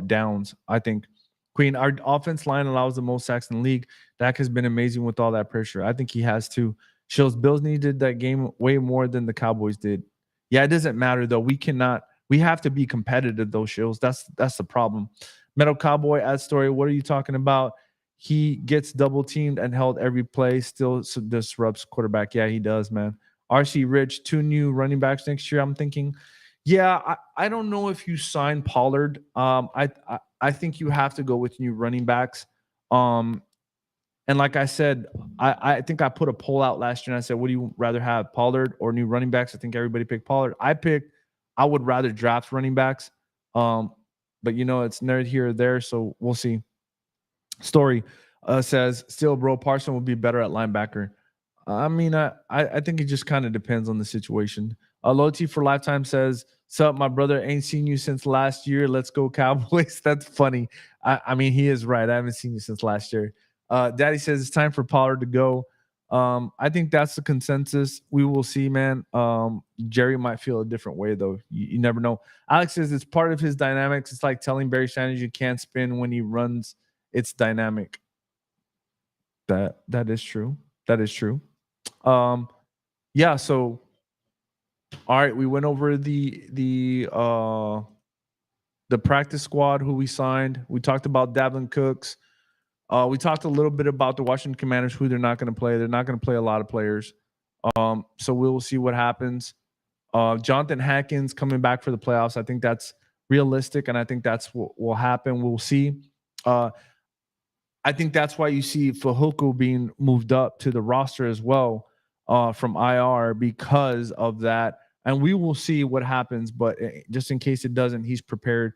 downs. I think, Queen, our offense line allows the most sacks in the league. Dak has been amazing with all that pressure. I think he has to. Shills, Bills needed that game way more than the Cowboys did. Yeah, it doesn't matter though. We have to be competitive though, Shills. That's the problem. Metal Cowboy ad story. What are you talking about? He gets double teamed and held every play, still disrupts quarterback. Yeah, he does, man. RC Rich, 2 new running backs next year. I'm thinking, yeah, I don't know if you sign Pollard. I think you have to go with new running backs. And like I said, I think I put a poll out last year and I said, what do you rather have, Pollard or new running backs? I think everybody picked Pollard. I would rather draft running backs. But it's neither here or there, so we'll see. Story says, still, bro, Parson will be better at linebacker. I mean, I think it just kind of depends on the situation. Loyalty for Lifetime says, sup, my brother, ain't seen you since last year. Let's go Cowboys. That's funny. I mean, he is right. I haven't seen you since last year. Daddy says it's time for Pollard to go. I think that's the consensus. We will see, man. Jerry might feel a different way, though. You never know. Alex says it's part of his dynamics. It's like telling Barry Sanders you can't spin when he runs. It's dynamic. That is true. That is true. Yeah. So, all right, we went over the practice squad who we signed. We talked about Davin Cooks. We talked a little bit about the Washington Commanders, who they're not going to play. They're not going to play a lot of players. So we'll see what happens. Jonathan Hankins coming back for the playoffs. I think that's realistic, and I think that's what will happen. We'll see. I think that's why you see Fahuku being moved up to the roster as well from IR because of that. And we will see what happens, but just in case it doesn't, he's prepared.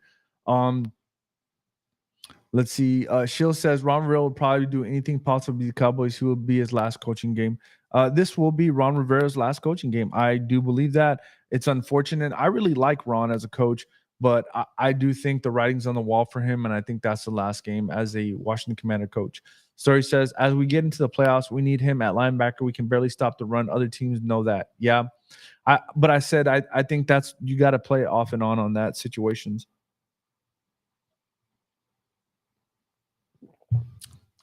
Let's see. Shill says Ron Rivera will probably do anything possible to the Cowboys. Who will be his last coaching game? This will be Ron Rivera's last coaching game. I do believe that. It's unfortunate. I really like Ron as a coach, but I do think the writing's on the wall for him, and I think that's the last game as a Washington Commander coach. Story says, as we get into the playoffs, we need him at linebacker. We can barely stop the run. Other teams know that. Yeah. But I said I think that's you got to play off and on that situations.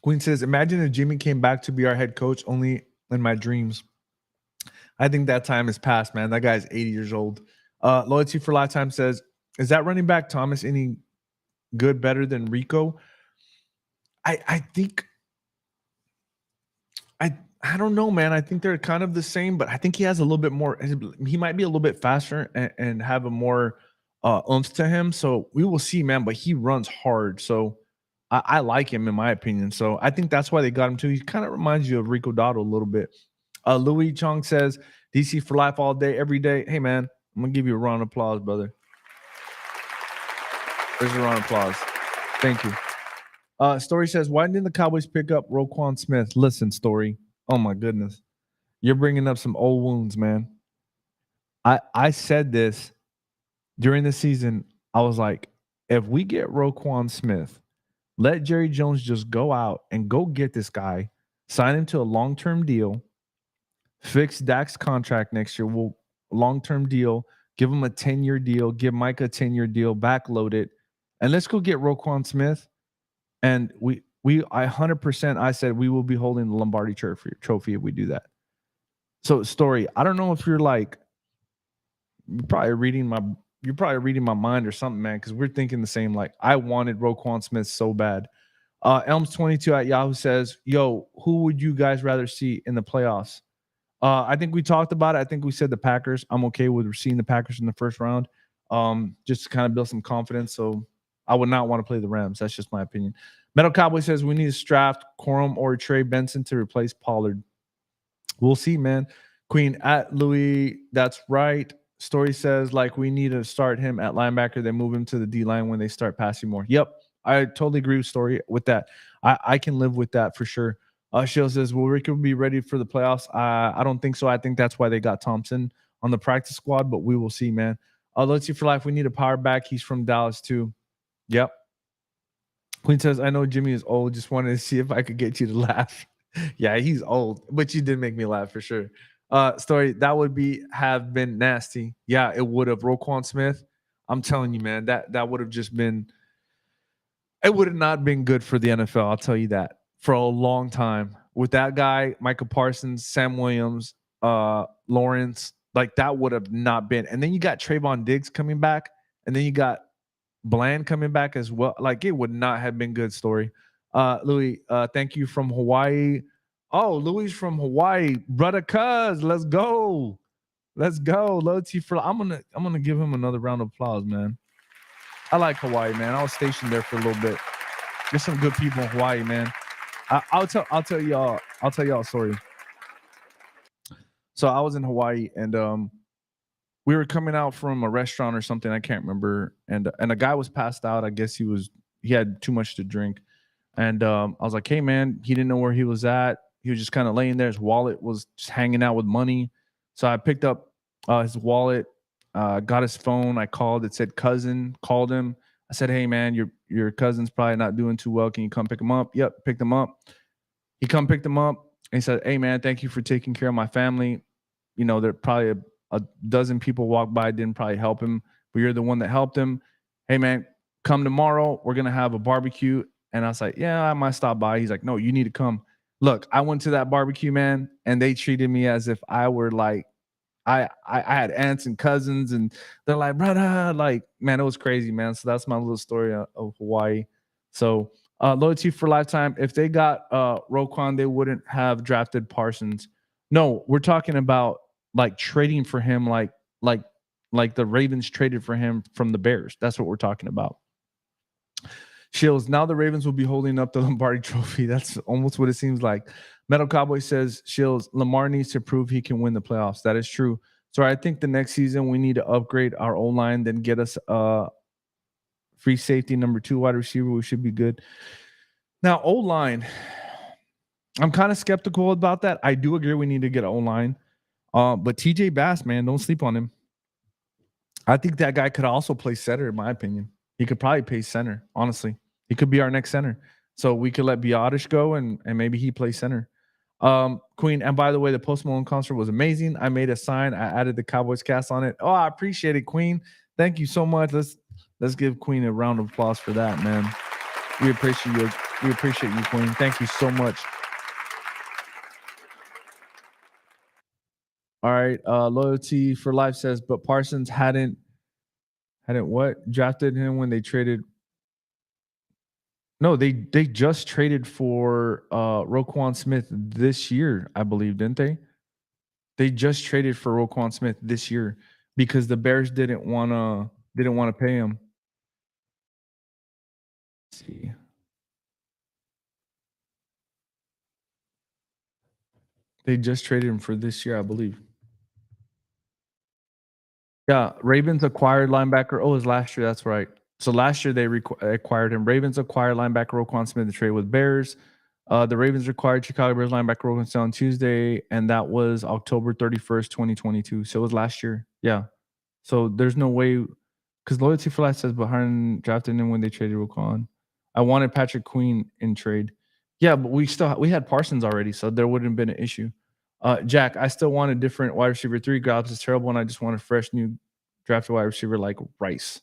Queen says, imagine if Jimmy came back to be our head coach only in my dreams. I think that time has passed, man. That guy's 80 years old. Loyalty for Lifetime says, is that running back Thomas any good, better than Rico? I think I don't know, man. I think they're kind of the same, but I think he has a little bit more. He might be a little bit faster and have a more oomph to him. So we will see, man. But he runs hard, so I like him in my opinion. So I think that's why they got him too. He kind of reminds you of Rico Dotto a little bit. Louis Chong says, DC for life all day, every day. Hey, man, I'm going to give you a round of applause, brother. There's a round of applause. Thank you. Story says, why didn't the Cowboys pick up Roquan Smith? Listen, Story. Oh, my goodness. You're bringing up some old wounds, man. I said this during the season. I was like, if we get Roquan Smith, let Jerry Jones just go out and go get this guy, sign him to a long-term deal, fix Dak's contract next year. We'll long-term deal, give him a 10-year deal, give Mike a 10-year deal, backload it, and let's go get Roquan Smith. And I 100% I said we will be holding the Lombardi trophy if we do that. So, Story, I don't know if you're like you're probably reading my mind or something, man, because we're thinking the same. Like, I wanted Roquan Smith so bad. Elms22 at Yahoo says, yo, who would you guys rather see in the playoffs? I think we talked about it. I think we said the Packers. I'm okay with seeing the Packers in the first round, just to kind of build some confidence. So I would not want to play the Rams. That's just my opinion. Metal Cowboy says we need to draft Corum or Trey Benson to replace Pollard. We'll see, man. Queen at Louis, that's right. Story says like we need to start him at linebacker, then move him to the D line when they start passing more. Yep, I totally agree with Story with that. I can live with that for sure. Shield says, will Rick be ready for the playoffs? I don't think so. I think that's why they got Thompson on the practice squad, but we will see, man. Let's see for life. We need a power back. He's from Dallas too. Yep. Queen says, I know Jimmy is old. Just wanted to see if I could get you to laugh. Yeah, he's old, but you did make me laugh for sure. Story, that would have been nasty. Yeah, it would have. Roquan Smith, I'm telling you, man, that would have just been, it would have not been good for the NFL. I'll tell you that. For a long time with that guy, Michael Parsons, Sam Williams, Lawrence, like that would have not been. And then you got Trayvon Diggs coming back, and then you got Bland coming back as well. Like it would not have been good. Story. Louis, thank you from Hawaii. Oh, Louis from Hawaii, brother. Cuz, let's go. Let's go. Loyalty for I'm gonna give him another round of applause, man. I like Hawaii, man. I was stationed there for a little bit. There's some good people in Hawaii, man. I'll tell y'all a story. So I was in Hawaii and we were coming out from a restaurant or something. I can't remember. And a guy was passed out. I guess he had too much to drink. And I was like, hey man, he didn't know where he was at. He was just kind of laying there. His wallet was just hanging out with money. So I picked up his wallet, got his phone. I called. It said cousin. Called him. I said, hey man, your cousin's probably not doing too well. Can you come pick him up? Yep, picked him up. He picked him up and he said, hey man, thank you for taking care of my family. You know, there probably a dozen people walked by, didn't probably help him, but you're the one that helped him. Hey man, come tomorrow. We're gonna have a barbecue. And I was like, yeah, I might stop by. He's like, no, you need to come. Look, I went to that barbecue, man, and they treated me as if I were like, I had aunts and cousins, and they're like, brother, like, man, it was crazy, man. So that's my little story of Hawaii. So loyalty for lifetime. If they got Roquan, they wouldn't have drafted Parsons. No, we're talking about like trading for him, like the Ravens traded for him from the Bears. That's what we're talking about. Shields, now the Ravens will be holding up the Lombardi trophy. That's almost what it seems like. Metal Cowboy says, Shields, Lamar needs to prove he can win the playoffs. That is true. So I think the next season we need to upgrade our O-line, then get us free safety, number 2 wide receiver. We should be good. Now, O-line, I'm kind of skeptical about that. I do agree we need to get an O-line. But TJ Bass, man, don't sleep on him. I think that guy could also play center, in my opinion. He could probably play center, honestly. He could be our next center. So we could let Biotish go and maybe he plays center. Queen, and by the way, the Post Malone concert was amazing. I made a sign. I added the Cowboys cast on it. Oh, I appreciate it, Queen. Thank you so much. Let's give Queen a round of applause for that, man. We appreciate you. We appreciate you, Queen. Thank you so much. All right. Loyalty for life says, but Parsons hadn't what? Drafted him when they traded. No, they just traded for Roquan Smith this year, I believe, didn't they? They just traded for Roquan Smith this year because the Bears didn't wanna pay him. Let's see. They just traded him for this year, I believe. Yeah, Ravens acquired linebacker. Oh, it was last year. That's right. So last year they acquired him. Ravens acquired linebacker Roquan Smith to trade with Bears. The Ravens acquired Chicago Bears linebacker Roquan Smith on Tuesday, and that was October 31st, 2022. So it was last year. Yeah. So there's no way because loyalty for life says behind drafted him when they traded Roquan. I wanted Patrick Queen in trade. Yeah, but we had Parsons already, so there wouldn't have been an issue. Jack, I still want a different wide receiver. 3 Gobbs is terrible, and I just want a fresh new drafted wide receiver like Rice.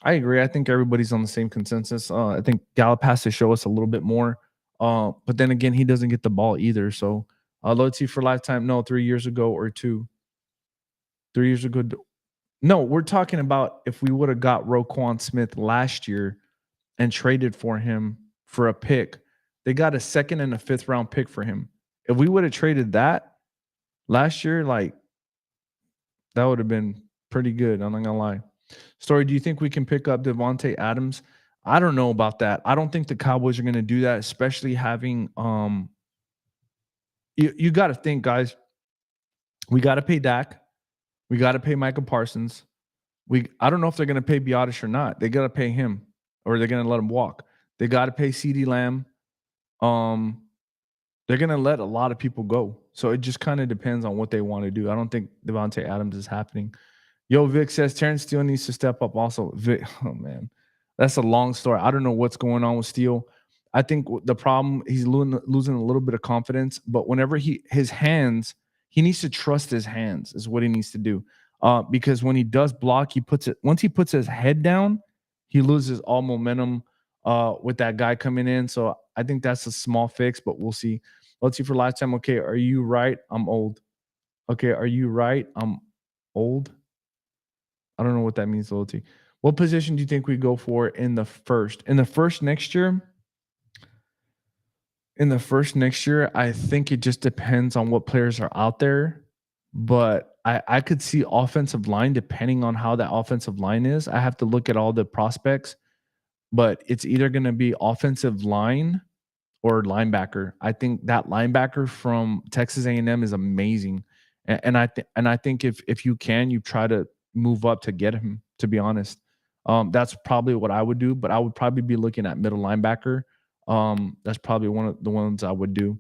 I agree. I think everybody's on the same consensus. I think Gallup has to show us a little bit more. But then again, he doesn't get the ball either. So loyalty for lifetime. No, 3 years ago or 2. 3 years ago. No, we're talking about if we would have got Roquan Smith last year and traded for him for a pick. They got a 2nd and a 5th round pick for him. If we would have traded that last year, like that would have been pretty good. I'm not gonna lie. Story, do you think we can pick up Devontae Adams? I don't know about that. I don't think the Cowboys are gonna do that, especially having you got to think, guys. We got to pay Dak. We got to pay Michael Parsons. I don't know if they're gonna pay Biotish or not. They gotta pay him, or they're gonna let him walk. They got to pay CeeDee Lamb. They're gonna let a lot of people go. So it just kind of depends on what they want to do. I don't think Devontae Adams is happening. Yo, Vic says Terrence Steele needs to step up also. Vic, oh man, that's a long story. I don't know what's going on with Steele. I think the problem, he's losing a little bit of confidence, but whenever his hands, he needs to trust his hands is what he needs to do. Because when he does block, once he puts his head down, he loses all momentum with that guy coming in. So I think that's a small fix, but we'll see. Let's see for lifetime. Okay, are you right? I'm old. Okay, are you right? I'm old. I don't know what that means, loyalty. What position do you think we go for in the first? In the first next year? In the first next year, I think it just depends on what players are out there. But I could see offensive line depending on how that offensive line is. I have to look at all the prospects, but it's either going to be offensive line or linebacker. I think that linebacker from Texas A&M is amazing, and I think if you can, you try to move up to get him. To be honest, that's probably what I would do. But I would probably be looking at middle linebacker. That's probably one of the ones I would do.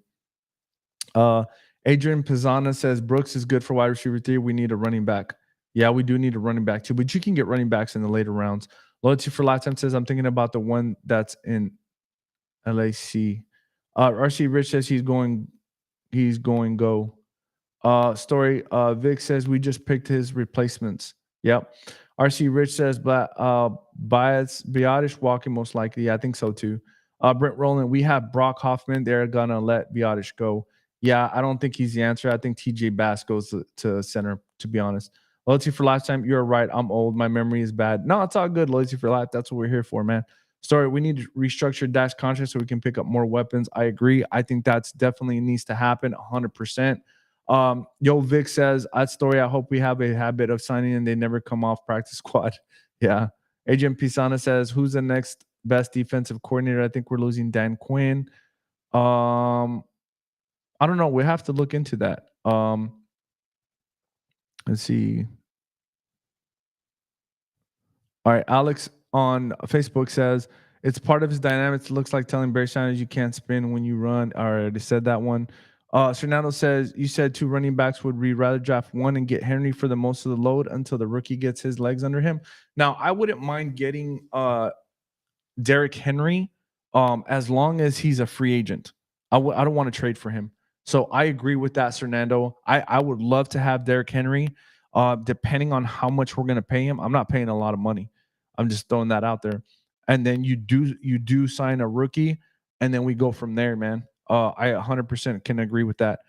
Adrian Pizzana says Brooks is good for wide receiver 3. We need a running back. Yeah, we do need a running back too, but you can get running backs in the later rounds. Loyalty for lifetime says I'm thinking about the one that's in LAC. RC Rich says he's going go. Story. Vic says we just picked his replacements. Yep. RC Rich says Biotish walking most likely. Yeah, I think so too. Brent Rowland, we have Brock Hoffman. They're gonna let Biotish go. Yeah, I don't think he's the answer. I think TJ Bass goes to center, to be honest. Loyalty for lifetime. You're right. I'm old. My memory is bad. No, it's all good. Loyalty for life. That's what we're here for, man. Story, we need to restructure Dash contract so we can pick up more weapons. I agree. I think that's definitely needs to happen 100%. Yo, Vic says, that story, I hope we have a habit of signing and they never come off practice squad. Yeah. Agent Pisana says, who's the next best defensive coordinator? I think we're losing Dan Quinn. I don't know. We have to look into that. Let's see. All right. Alex on Facebook says, it's part of his dynamics. It looks like telling Barry Sanders you can't spin when you run. I already said that one. Fernando says, you said 2 running backs would we rather draft one and get Henry for the most of the load until the rookie gets his legs under him. Now, I wouldn't mind getting Derrick Henry as long as he's a free agent. I don't want to trade for him. So I agree with that, Fernando. I would love to have Derrick Henry. Depending on how much we're going to pay him, I'm not paying a lot of money. I'm just throwing that out there. And then you do sign a rookie, and then we go from there, man. I 100% can agree with that.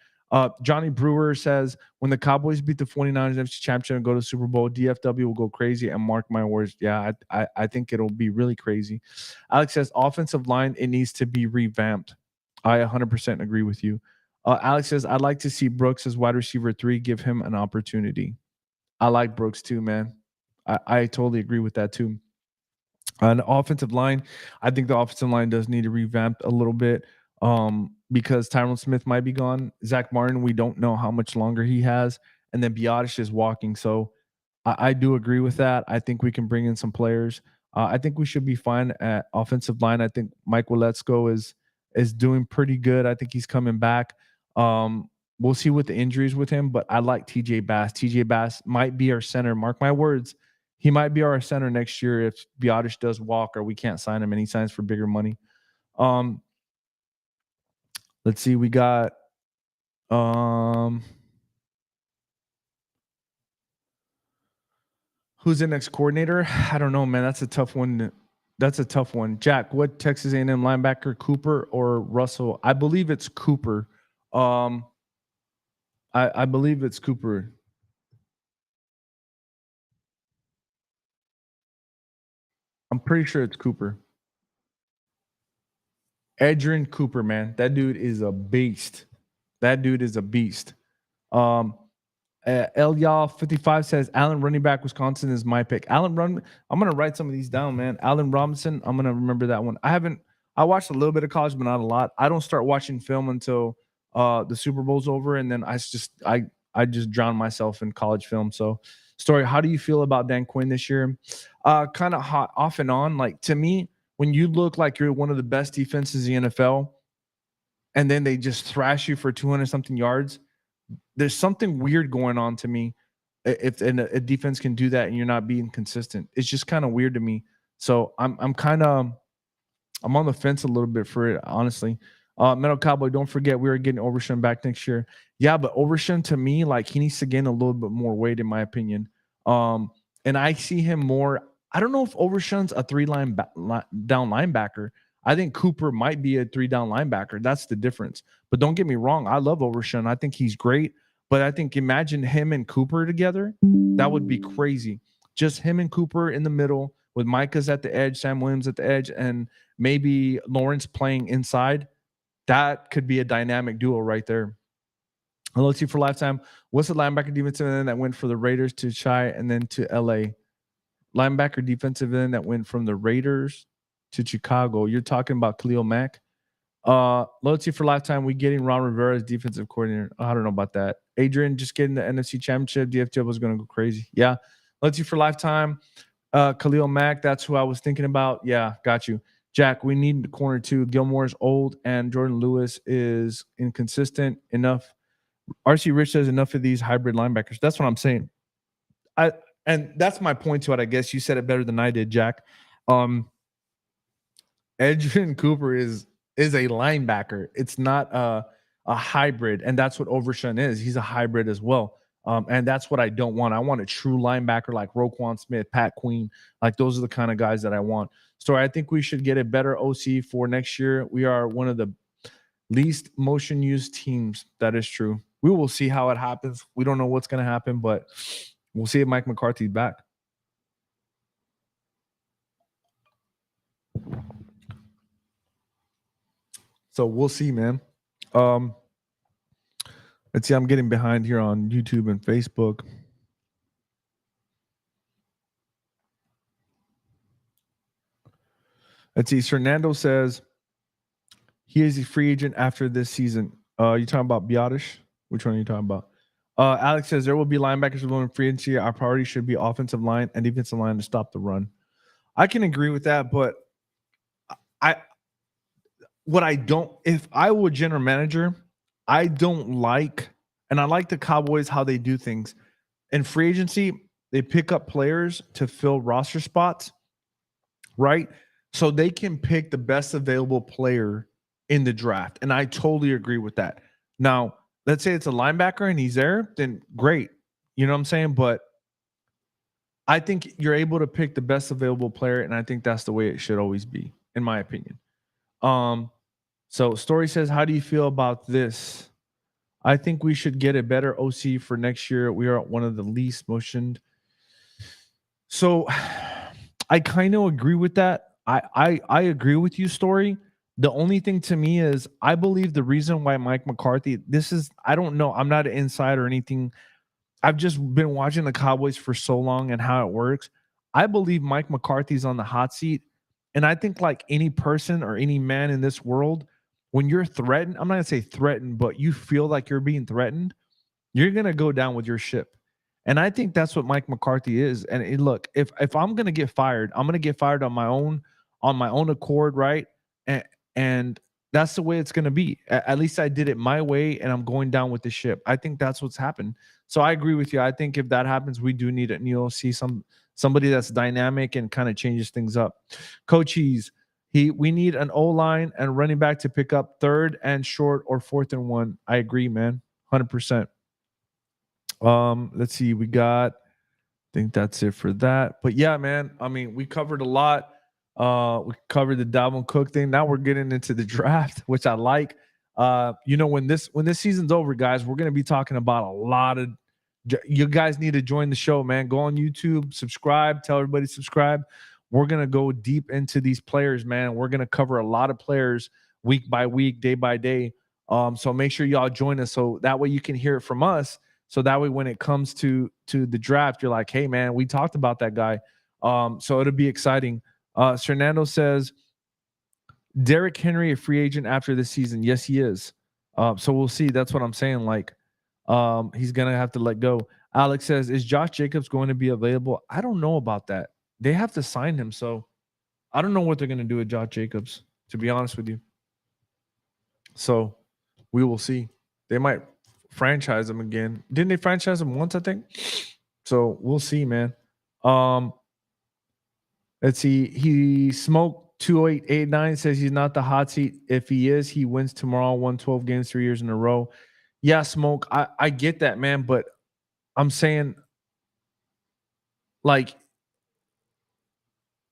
Johnny Brewer says, when the Cowboys beat the 49ers NFC Championship and go to the Super Bowl, DFW will go crazy, and mark my words. Yeah, I think it'll be really crazy. Alex says, offensive line, it needs to be revamped. I 100% agree with you. Alex says, I'd like to see Brooks as wide receiver 3. Give him an opportunity. I like Brooks too, man. I totally agree with that too. On the offensive line, I think the offensive line does need to revamp a little bit because Tyron Smith might be gone. Zach Martin, we don't know how much longer he has. And then Biotish is walking. So I do agree with that. I think we can bring in some players. I think we should be fine at offensive line. I think Mike Wiletsko is doing pretty good. I think he's coming back. We'll see what the injuries with him, but I like TJ Bass. TJ Bass might be our center. Mark my words. He might be our center next year if Biotish does walk or we can't sign him and he signs for bigger money. Let's see. We got who's the next coordinator? I don't know, man. That's a tough one. That's a tough one. Jack, what Texas A&M linebacker, Cooper or Russell? I believe it's Cooper. I believe it's Cooper. I'm pretty sure it's Cooper. Adrian Cooper, man. That dude is a beast. That dude is a beast. Y'all 55 says Allen running back Wisconsin is my pick. I'm gonna write some of these down, man. Allen Robinson, I'm gonna remember that one. I watched a little bit of college, but not a lot. I don't start watching film until the Super Bowl's over, and then I just drown myself in college film. So, Story, how do you feel about Dan Quinn this year? Kind of hot off and on. Like, to me, when you look like you're one of the best defenses in the NFL, and then they just thrash you for 200 something yards, there's something weird going on to me. If a defense can do that and you're not being consistent, it's just kind of weird to me. So I'm on the fence a little bit for it, honestly. Metal Cowboy, don't forget we are getting Overshown back next year. Yeah, but Overshown, to me, like, he needs to gain a little bit more weight, in my opinion. And I see him more. I don't know if Overshown's a 3-line down linebacker. I think Cooper might be a 3-down linebacker. That's the difference. But don't get me wrong, I love Overshown. I think he's great. But I think, imagine him and Cooper together. That would be crazy. Just him and Cooper in the middle with Micah's at the edge, Sam Williams at the edge, and maybe Lawrence playing inside. That could be a dynamic duo right there. Let's see for lifetime. What's the linebacker defensive end that went for the Raiders to Chi and then to LA? Linebacker defensive end that went from the Raiders to Chicago. You're talking about Khalil Mack. Loyalty for lifetime. We getting Ron Rivera as defensive coordinator. I don't know about that. Adrian just getting the NFC Championship. DFW was going to go crazy. Yeah. Loyalty for lifetime. Khalil Mack. That's who I was thinking about. Yeah, got you. Jack, we need the corner too. Gilmore's old and Jordan Lewis is inconsistent enough. RC Rich says enough of these hybrid linebackers. That's what I'm saying. And that's my point to it. I guess you said it better than I did, Jack. Adrian Cooper is a linebacker. It's not a hybrid, and that's what Overshown is. He's a hybrid as well. And that's what I don't want. I want a true linebacker like Roquan Smith, Pat Queen. Like, those are the kind of guys that I want. So I think we should get a better OC for next year. We are one of the least motion used teams. That is true. We will see how it happens. We don't know what's going to happen, but we'll see if Mike McCarthy's back. So we'll see, man. Let's see. I'm getting behind here on YouTube and Facebook. Let's see. Fernando says he is a free agent after this season. You talking about Biotish? Which one are you talking about? Alex says there will be linebackers going free agency. Our priority should be offensive line and defensive line to stop the run. I can agree with that, but if I were a general manager, I don't like, and I like the Cowboys how they do things. In free agency, they pick up players to fill roster spots, right? So they can pick the best available player in the draft. And I totally agree with that. Now, let's say it's a linebacker and he's there, then great. You know what I'm saying? But I think you're able to pick the best available player, and I think that's the way it should always be, in my opinion. So Story says, how do you feel about this? I think we should get a better OC for next year. We are one of the least motioned. So I kind of agree with that. I agree with you, Story. The only thing to me is I believe the reason why Mike McCarthy, this is, I don't know, I'm not an insider or anything. I've just been watching the Cowboys for so long and how it works. I believe Mike McCarthy's on the hot seat. And I think, like any person or any man in this world, when you're threatened, I'm not going to say threatened, but you feel like you're being threatened, you're going to go down with your ship. And I think that's what Mike McCarthy is. And look, if I'm going to get fired, I'm going to get fired on my own accord, right? And that's the way it's going to be. At least I did it my way, and I'm going down with the ship. I think that's what's happened. So I agree with you. I think if that happens, we do need see somebody that's dynamic and kind of changes things up. Coaches, we need an O-line and running back to pick up third and short or 4th and 1. I agree, man. 100%. Let's see. I think that's it for that. But yeah, man, I mean, we covered a lot. We covered the Dalvin Cook thing. Now we're getting into the draft, which I like. When this season's over, guys, we're gonna be talking about a lot of. You guys need to join the show, man. Go on YouTube, subscribe, tell everybody to subscribe. We're gonna go deep into these players, man. We're gonna cover a lot of players week by week, day by day. So make sure y'all join us so that way you can hear it from us. So that way, when it comes to the draft, you're like, hey, man, we talked about that guy. So it'll be exciting. Fernando says, Derrick Henry a free agent after this season? Yes, he is. So we'll see. That's what I'm saying. Like, he's going to have to let go. Alex says, is Josh Jacobs going to be available? I don't know about that. They have to sign him. So I don't know what they're going to do with Josh Jacobs, to be honest with you. So we will see. They might franchise him again. Didn't they franchise him once, I think? So we'll see, man. Let's see. He smoked 20889, says he's not the hot seat. If he is, he wins tomorrow, won 12 games 3 years in a row. Yeah, Smoke. I get that, man, but I'm saying, like,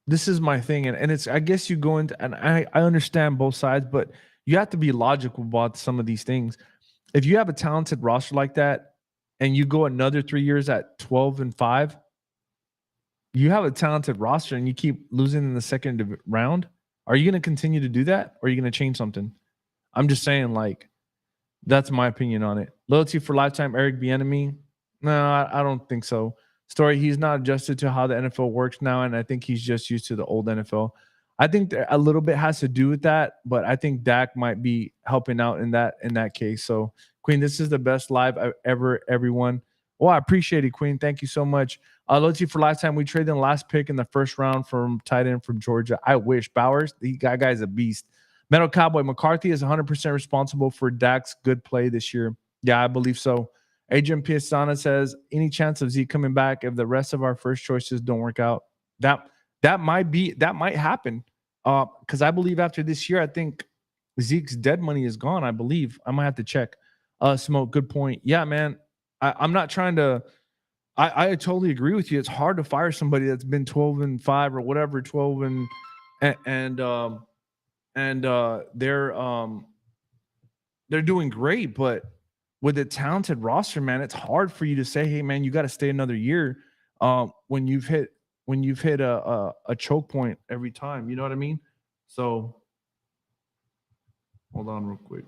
this is my thing. And it's, I guess you go into, and I understand both sides, but you have to be logical about some of these things. If you have a talented roster like that and you go another 3 years at 12-5, you have a talented roster and you keep losing in the second round. Are you going to continue to do that? Or are you going to change something? I'm just saying, like, that's my opinion on it. Loyalty for lifetime, Eric Bieniemy. No, I don't think so. Story, he's not adjusted to how the NFL works now, and I think he's just used to the old NFL. I think a little bit has to do with that, but I think Dak might be helping out in that case. So, Queen, this is the best live ever, everyone. Well, I appreciate it, Queen. Thank you so much. Loyalty for lifetime. We traded the last pick in the first round from tight end from Georgia. I wish Bowers. The guy's a beast. Metal Cowboy McCarthy is 100% responsible for Dak's good play this year. Yeah, I believe so. Adrian Piastana says, any chance of Zeke coming back if the rest of our first choices don't work out? That might happen. Because I believe after this year, I think Zeke's dead money is gone. I believe. I might have to check. Smoke, good point. Yeah, man. I'm not trying to. I totally agree with you. It's hard to fire somebody that's been 12-5 or whatever, 12 and they're doing great, but with a talented roster, man, it's hard for you to say, hey, man, you got to stay another year when you've hit a choke point every time. You know what I mean? So hold on real quick.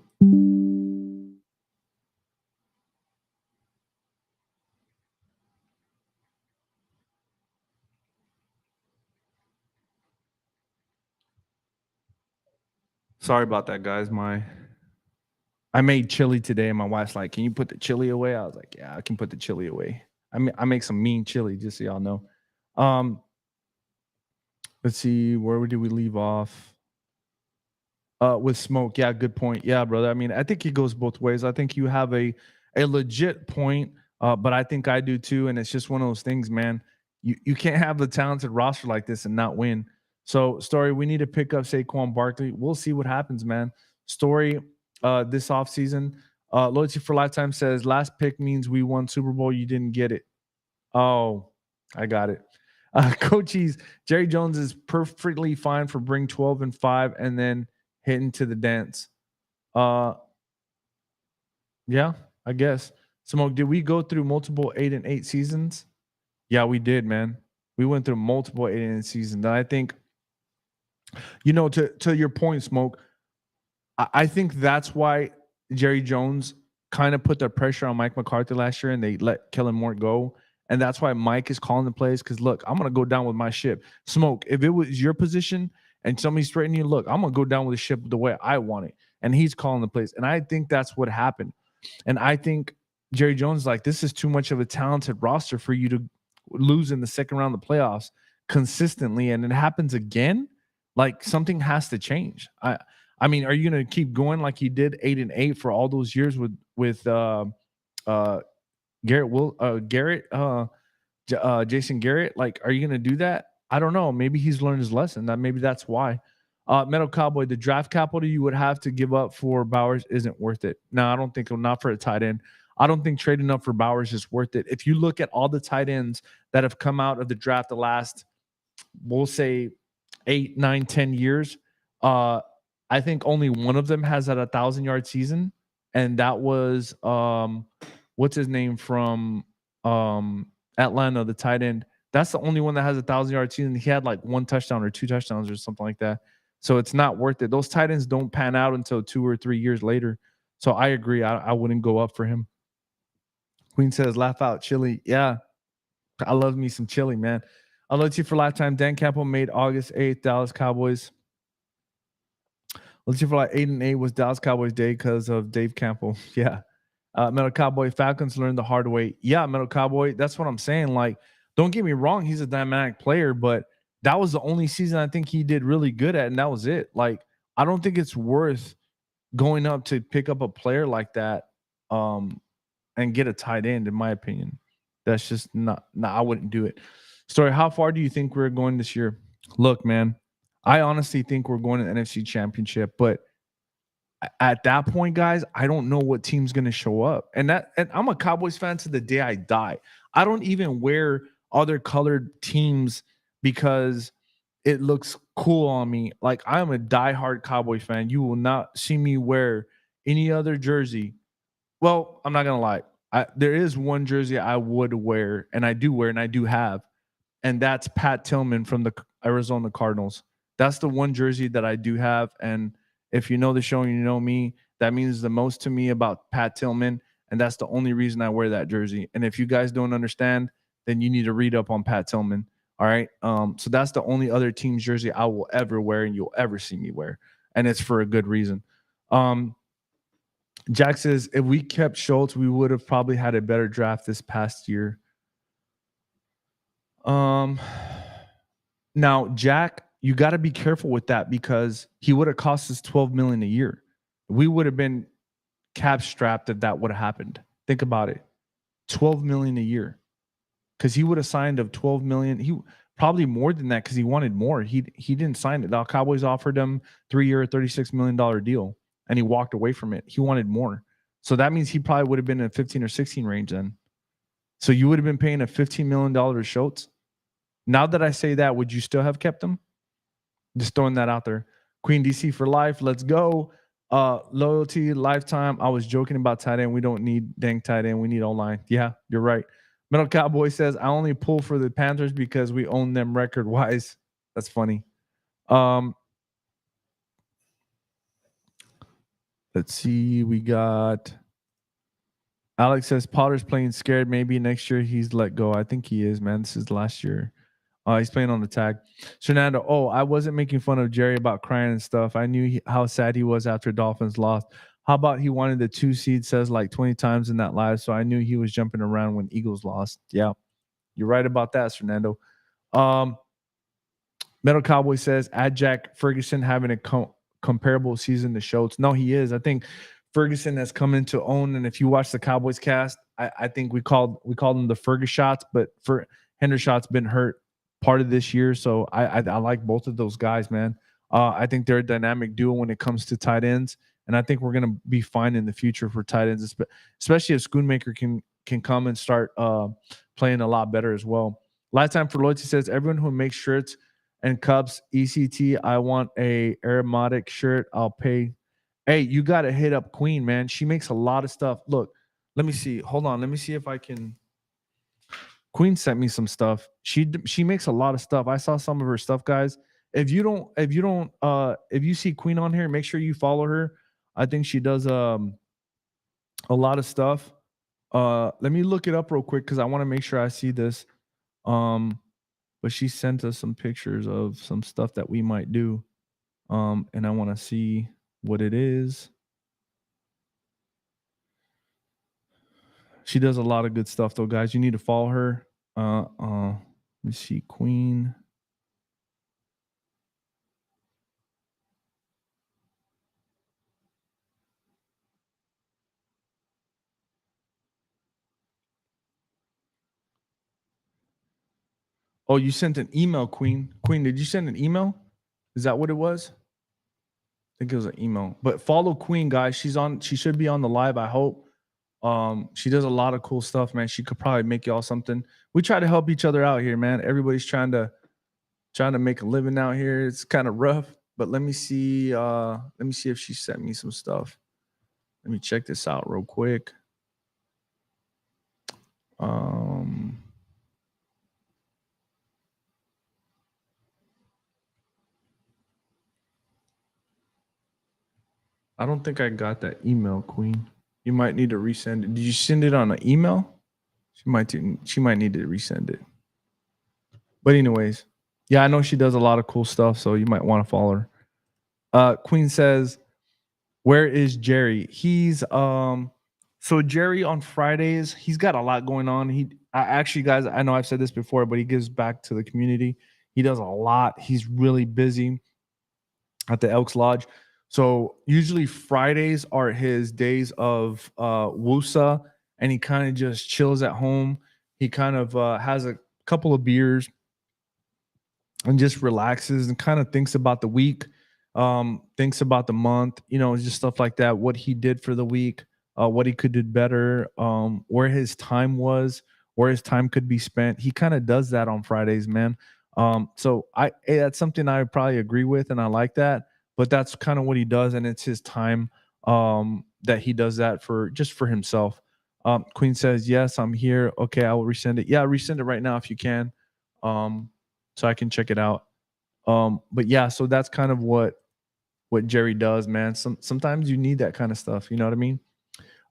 Sorry about that, guys. I made chili today, and my wife's like, "Can you put the chili away?" I was like, "Yeah, I can put the chili away." I make some mean chili, just so y'all know. Let's see, where did we leave off? With Smoke. Yeah, good point. Yeah, brother. I mean, I think it goes both ways. I think you have a legit point, but I think I do too. And it's just one of those things, man. You can't have a talented roster like this and not win. So, Story, we need to pick up Saquon Barkley. We'll see what happens, man. Story, this offseason. Loyalty for Lifetime says last pick means we won Super Bowl. You didn't get it. Oh, I got it. Coaches, Jerry Jones is perfectly fine for bring 12-5 and then hitting to the dance. Uh, yeah, I guess. Smoke, did we go through multiple 8-8 seasons? Yeah, we did, man. We went through multiple 8-8 seasons. And I think, to your point, Smoke, I think that's why Jerry Jones kind of put the pressure on Mike McCarthy last year and they let Kellen Moore go. And that's why Mike is calling the plays. Because look, I'm gonna go down with my ship. Smoke, if it was your position and somebody's threatening you, look, I'm gonna go down with the ship the way I want it. And he's calling the plays. And I think that's what happened. And I think Jerry Jones like, this is too much of a talented roster for you to lose in the second round of the playoffs consistently. And it happens again. Like something has to change. I mean, are you going to keep going like he did 8-8 for all those years with Jason Garrett? Like, are you going to do that? I don't know. Maybe he's learned his lesson. That maybe that's why. Metal Cowboy, the draft capital you would have to give up for Bowers isn't worth it. No, I don't think so. Not for a tight end. I don't think trading up for Bowers is worth it. If you look at all the tight ends that have come out of the draft the last, we'll say 8, 9, 10 years, I think only one of them has had a 1,000-yard season, and that was what's his name from Atlanta, the tight end. That's the only one that has a 1,000-yard season. He had like 1 touchdown or 2 touchdowns or something like that. So it's not worth it. Those tight ends don't pan out until 2 or 3 years later. So I agree. I wouldn't go up for him. Queen says, laugh out, chili. Yeah, I love me some chili, man. I'll let you for lifetime. Dan Campbell made August 8th, Dallas Cowboys. Let's see for like 8-8 was Dallas Cowboys Day because of Dave Campbell. Yeah. Metal Cowboy Falcons learned the hard way. Yeah, Metal Cowboy. That's what I'm saying. Like, don't get me wrong, he's a dynamic player, but that was the only season I think he did really good at, and that was it. Like, I don't think it's worth going up to pick up a player like that and get a tight end, in my opinion. That's just not, I wouldn't do it. Story, how far do you think we're going this year? Look, man, I honestly think we're going to the NFC Championship, but at that point, guys, I don't know what team's going to show up. And I'm a Cowboys fan to the day I die. I don't even wear other colored teams because it looks cool on me. Like, I'm a diehard Cowboy fan. You will not see me wear any other jersey. Well, I'm not going to lie. There is one jersey I would wear, and I do wear, and I do have, and that's Pat Tillman from the Arizona Cardinals. That's the one jersey that I do have. And if you know the show and you know me, that means the most to me about Pat Tillman. And that's the only reason I wear that jersey. And if you guys don't understand, then you need to read up on Pat Tillman. All right. So that's the only other team's jersey I will ever wear and you'll ever see me wear. And it's for a good reason. Jack says, if we kept Schultz, we would have probably had a better draft this past year. Now, Jack, you got to be careful with that because he would have cost us $12 million a year. We would have been cap strapped if that would have happened. Think about it. $12 million a year. Because he would have signed of $12 million. He probably more than that because he wanted more. He didn't sign it. The Cowboys offered him 3-year, $36 million deal, and he walked away from it. He wanted more. So that means he probably would have been in a 15 or 16 range then. So you would have been paying a $15 million to Schultz. Now that I say that, would you still have kept him? Just throwing that out there. Queen DC for life. Let's go. Loyalty, lifetime. I was joking about tight end. We don't need dang tight end. We need O-line. Yeah, you're right. Metal Cowboy says, I only pull for the Panthers because we own them record-wise. That's funny. Let's see. We got Alex says, Potter's playing scared. Maybe next year he's let go. I think he is, man. This is last year. He's playing on the tag. Fernando, I wasn't making fun of Jerry about crying and stuff. I knew how sad he was after Dolphins lost. How about he wanted the 2 seed, says like 20 times in that live, so I knew he was jumping around when Eagles lost. Yeah, you're right about that, Fernando. Metal Cowboy says, add Jack Ferguson having a comparable season to Schultz. No, he is. I think Ferguson has come into own, and if you watch the Cowboys cast, I think we called him the Fergus shots, but for Hendershot's been hurt part of this year, so I like both of those guys, man. I think they're a dynamic duo when it comes to tight ends, and I think we're gonna be fine in the future for tight ends, especially if Schoonmaker can come and start playing a lot better as well. Lifetime for Loyalty says everyone who makes shirts and cups ECT, I want a aromatic shirt. I'll pay. Hey, you got to hit up Queen, man. She makes a lot of stuff. Look, let me see. Hold on. Let me see if I can. Queen sent me some stuff. She makes a lot of stuff. I saw some of her stuff, guys. If you see Queen on here, make sure you follow her. I think she does a lot of stuff. Let me look it up real quick because I want to make sure I see this. But she sent us some pictures of some stuff that we might do. And I want to see what it is. She does a lot of good stuff though, guys. You need to follow her. Let me see, Queen. Oh, you sent an email, Queen. Queen, did you send an email? Is that what it was? I think it was an email. But follow Queen, guys. She should be on the live, I hope. She does a lot of cool stuff, man. She could probably make y'all something. We try to help each other out here, man. Everybody's trying to make a living out here. It's kind of rough, but let me see if she sent me some stuff. Let me check this out real quick. I don't think I got that email, Queen. You might need to resend it. Did you send it on an email? She might need to resend it. But anyways, yeah, I know she does a lot of cool stuff, so you might want to follow her. Queen says, "Where is Jerry?" He's so Jerry on Fridays, he's got a lot going on. Actually, guys, I know I've said this before, but he gives back to the community. He does a lot. He's really busy at the Elks Lodge. So usually Fridays are his days of wusa, and he kind of just chills at home. He kind of has a couple of beers and just relaxes and kind of thinks about the week, thinks about the month, just stuff like that, what he did for the week, what he could do better, where his time was, where his time could be spent. He kind of does that on Fridays, man. So that's something I would probably agree with, and I like that. But that's kind of what he does, and it's his time that he does that for himself. Queen says, "Yes, I'm here. Okay, I will resend it. Yeah, resend it right now if you can." So I can check it out. But yeah, so that's kind of what Jerry does, man. Sometimes you need that kind of stuff. You know what I mean?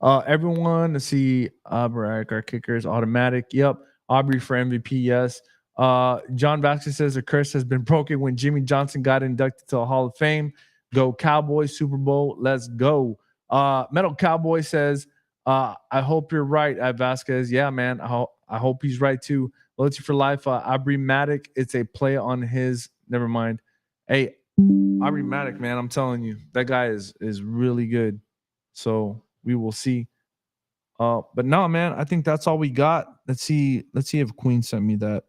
Everyone, let's see. Our kicker is automatic. Yep. Aubrey for MVP. Yes. John Vasquez says the curse has been broken when Jimmy Johnson got inducted to the Hall of Fame. Go Cowboys, Super Bowl. Let's go. Metal Cowboy says, I hope you're right, Vasquez. Yeah, man. I hope he's right too. Loyalty for life. Aubrey Matic. It's a play on his. Never mind. Hey, Aubrey Matic, man. I'm telling you, that guy is really good. So we will see. But no, man, I think that's all we got. Let's see if Queen sent me that.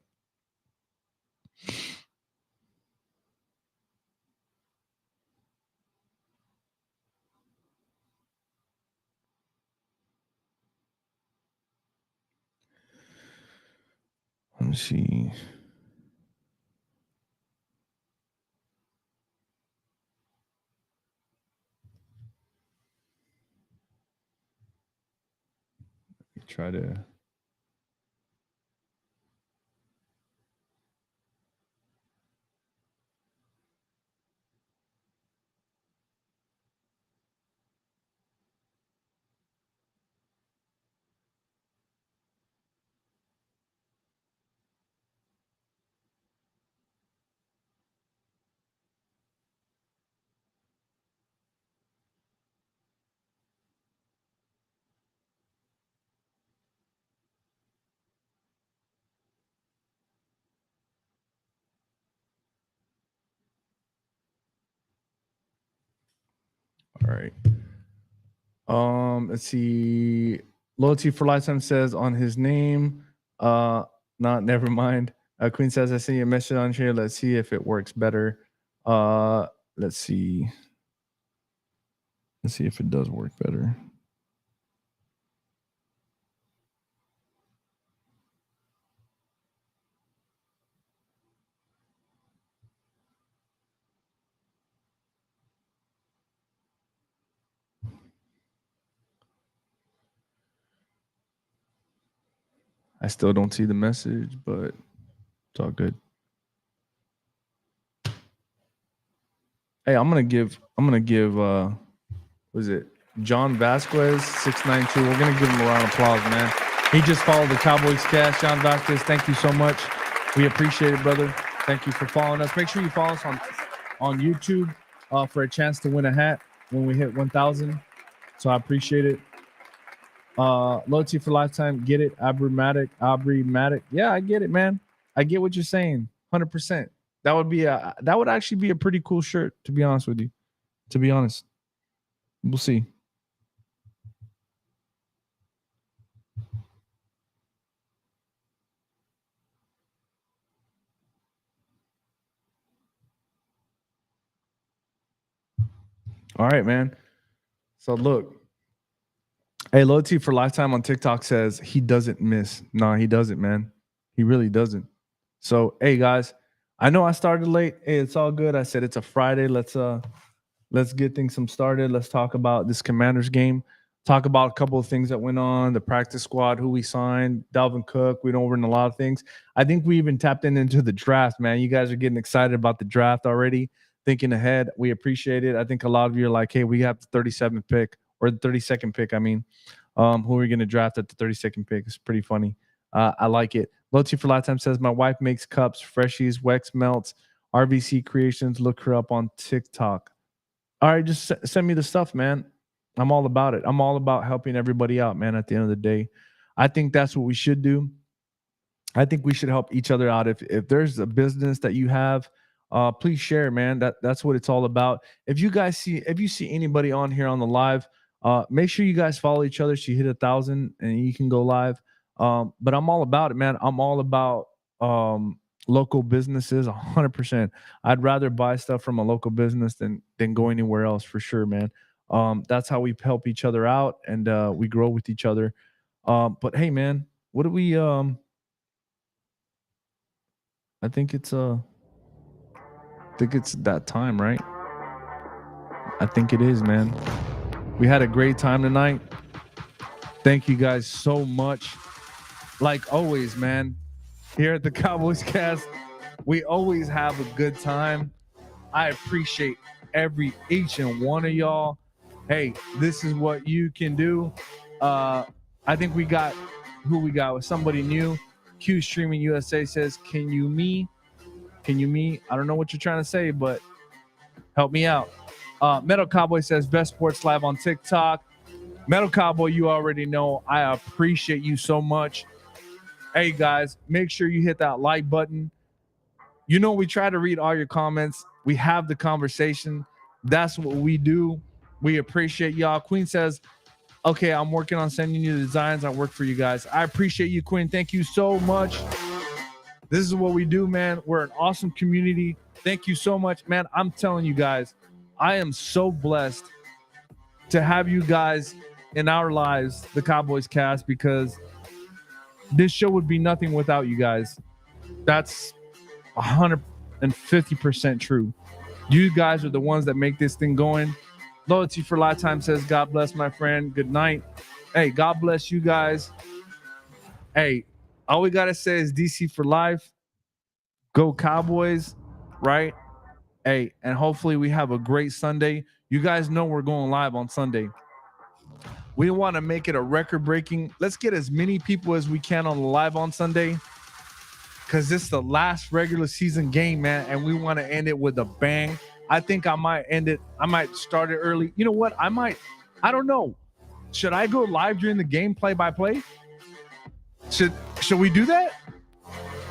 Let me see. Try to. All right. Let's see. Loyalty for Lifetime says on his name. Never mind. Queen says I sent you a message on here. Let's see if it works better. Let's see. Let's see if it does work better. I still don't see the message, but it's all good. Hey, I'm gonna give was it John Vasquez 692. We're gonna give him a round of applause, man. He just followed the Cowboys Cast. John Vasquez, thank you so much. We appreciate it, brother. Thank you for following us. Make sure you follow us on YouTube for a chance to win a hat when we hit 1,000. So I appreciate it. Loyalty for Lifetime, get it? Aubrey Matic. Yeah, I get it, man. I get what you're saying, 100%. That would actually be a pretty cool shirt, to be honest with you. To be honest, we'll see. All right, man. So look, hey, Loyalty for Lifetime on TikTok says he doesn't miss. No, he doesn't, man. He really doesn't. So, hey, guys, I know I started late. Hey, it's all good. I said it's a Friday. Let's get things started. Let's talk about this Commanders game. Talk about a couple of things that went on, the practice squad, who we signed, Dalvin Cook. We went over in a lot of things. I think we even tapped into the draft, man. You guys are getting excited about the draft already, thinking ahead. We appreciate it. I think a lot of you are like, hey, we have the 37th pick or the 32nd pick. I mean, who are we going to draft at the 32nd pick? It's pretty funny. I like it. Loyalty for Lifetime says, my wife makes cups, freshies, Wex melts, RVC Creations. Look her up on TikTok. All right, just send me the stuff, man. I'm all about it. I'm all about helping everybody out, man, at the end of the day. I think that's what we should do. I think we should help each other out. If there's a business that you have, please share, man. That's what it's all about. If you see anybody on here on the live, make sure you guys follow each other. She hit 1,000 and you can go live. But I'm all about it, man. I'm all about local businesses 100%. I'd rather buy stuff from a local business than go anywhere else, for sure, man. That's how we help each other out and we grow with each other. But hey, man, what do we I think it's that time, right? I think it is, man. We had a great time tonight. Thank you guys so much. Like always, man. Here at the Cowboys Cast, we always have a good time. I appreciate each and one of y'all. Hey, this is what you can do. I think we got with somebody new. Q Streaming USA says, can you me? I don't know what you're trying to say, but help me out. Metal Cowboy says, best sports live on TikTok. Metal Cowboy, you already know I appreciate you so much. Hey guys, make sure you hit that like button. You know, we try to read all your comments. We have the conversation. That's what we do. We appreciate y'all. Queen says, okay, I'm working on sending you the designs. I work for you guys. I appreciate you, Queen. Thank you so much. This is what we do, man. We're an awesome community. Thank you so much, man. I'm telling you guys, I am so blessed to have you guys in our lives, the Cowboys Cast, because this show would be nothing without you guys. That's 150% true. You guys are the ones that make this thing going. Loyalty for Lifetime says, God bless my friend. Good night. Hey, God bless you guys. Hey, all we got to say is DC for life. Go Cowboys, right? Hey, and hopefully we have a great Sunday. You guys know we're going live on Sunday. We want to make it a record-breaking. Let's get as many people as we can on the live on Sunday, because this is the last regular season game, man, and we want to end it with a bang. I think I might end it. I might start it early. You know what? I don't know. Should I go live during the game, play-by-play? Should we do that?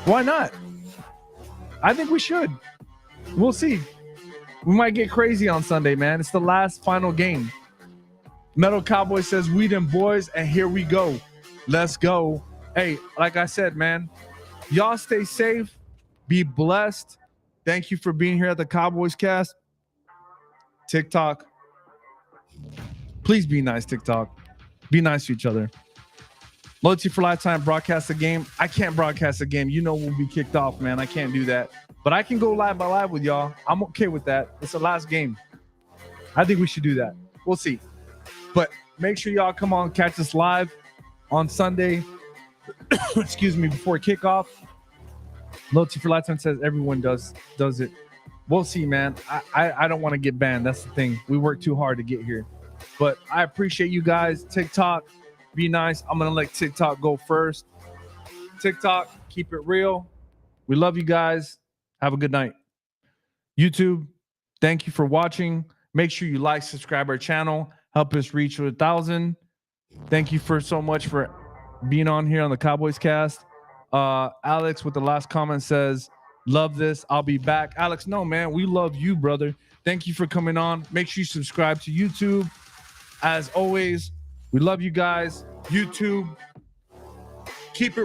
Why not? I think we should. We'll see. We might get crazy on Sunday, man. It's the last final game. Metal Cowboy says, "We them boys," and here we go. Let's go. Hey, like I said, man, y'all stay safe. Be blessed. Thank you for being here at the Cowboys Cast. TikTok. Please be nice, TikTok. Be nice to each other. Loyalty for Lifetime broadcast a game. I can't broadcast a game. You know we'll be kicked off, man. I can't do that. But I can go live by live with y'all. I'm okay with that. It's the last game. I think we should do that. We'll see. But make sure y'all come on, catch us live on Sunday. Excuse me, before kickoff. Loyalty for Lifetime says everyone does it. We'll see, man. I don't want to get banned. That's the thing. We work too hard to get here. But I appreciate you guys. TikTok, be nice. I'm going to let TikTok go first. TikTok, keep it real. We love you guys. Have a good night. YouTube, thank you for watching. Make sure you like, subscribe our channel. Help us reach 1,000. Thank you for so much for being on here on the Cowboys Cast. Alex with the last comment says, "Love this. I'll be back." Alex, no, man. We love you, brother. Thank you for coming on. Make sure you subscribe to YouTube. As always, we love you guys. YouTube, keep it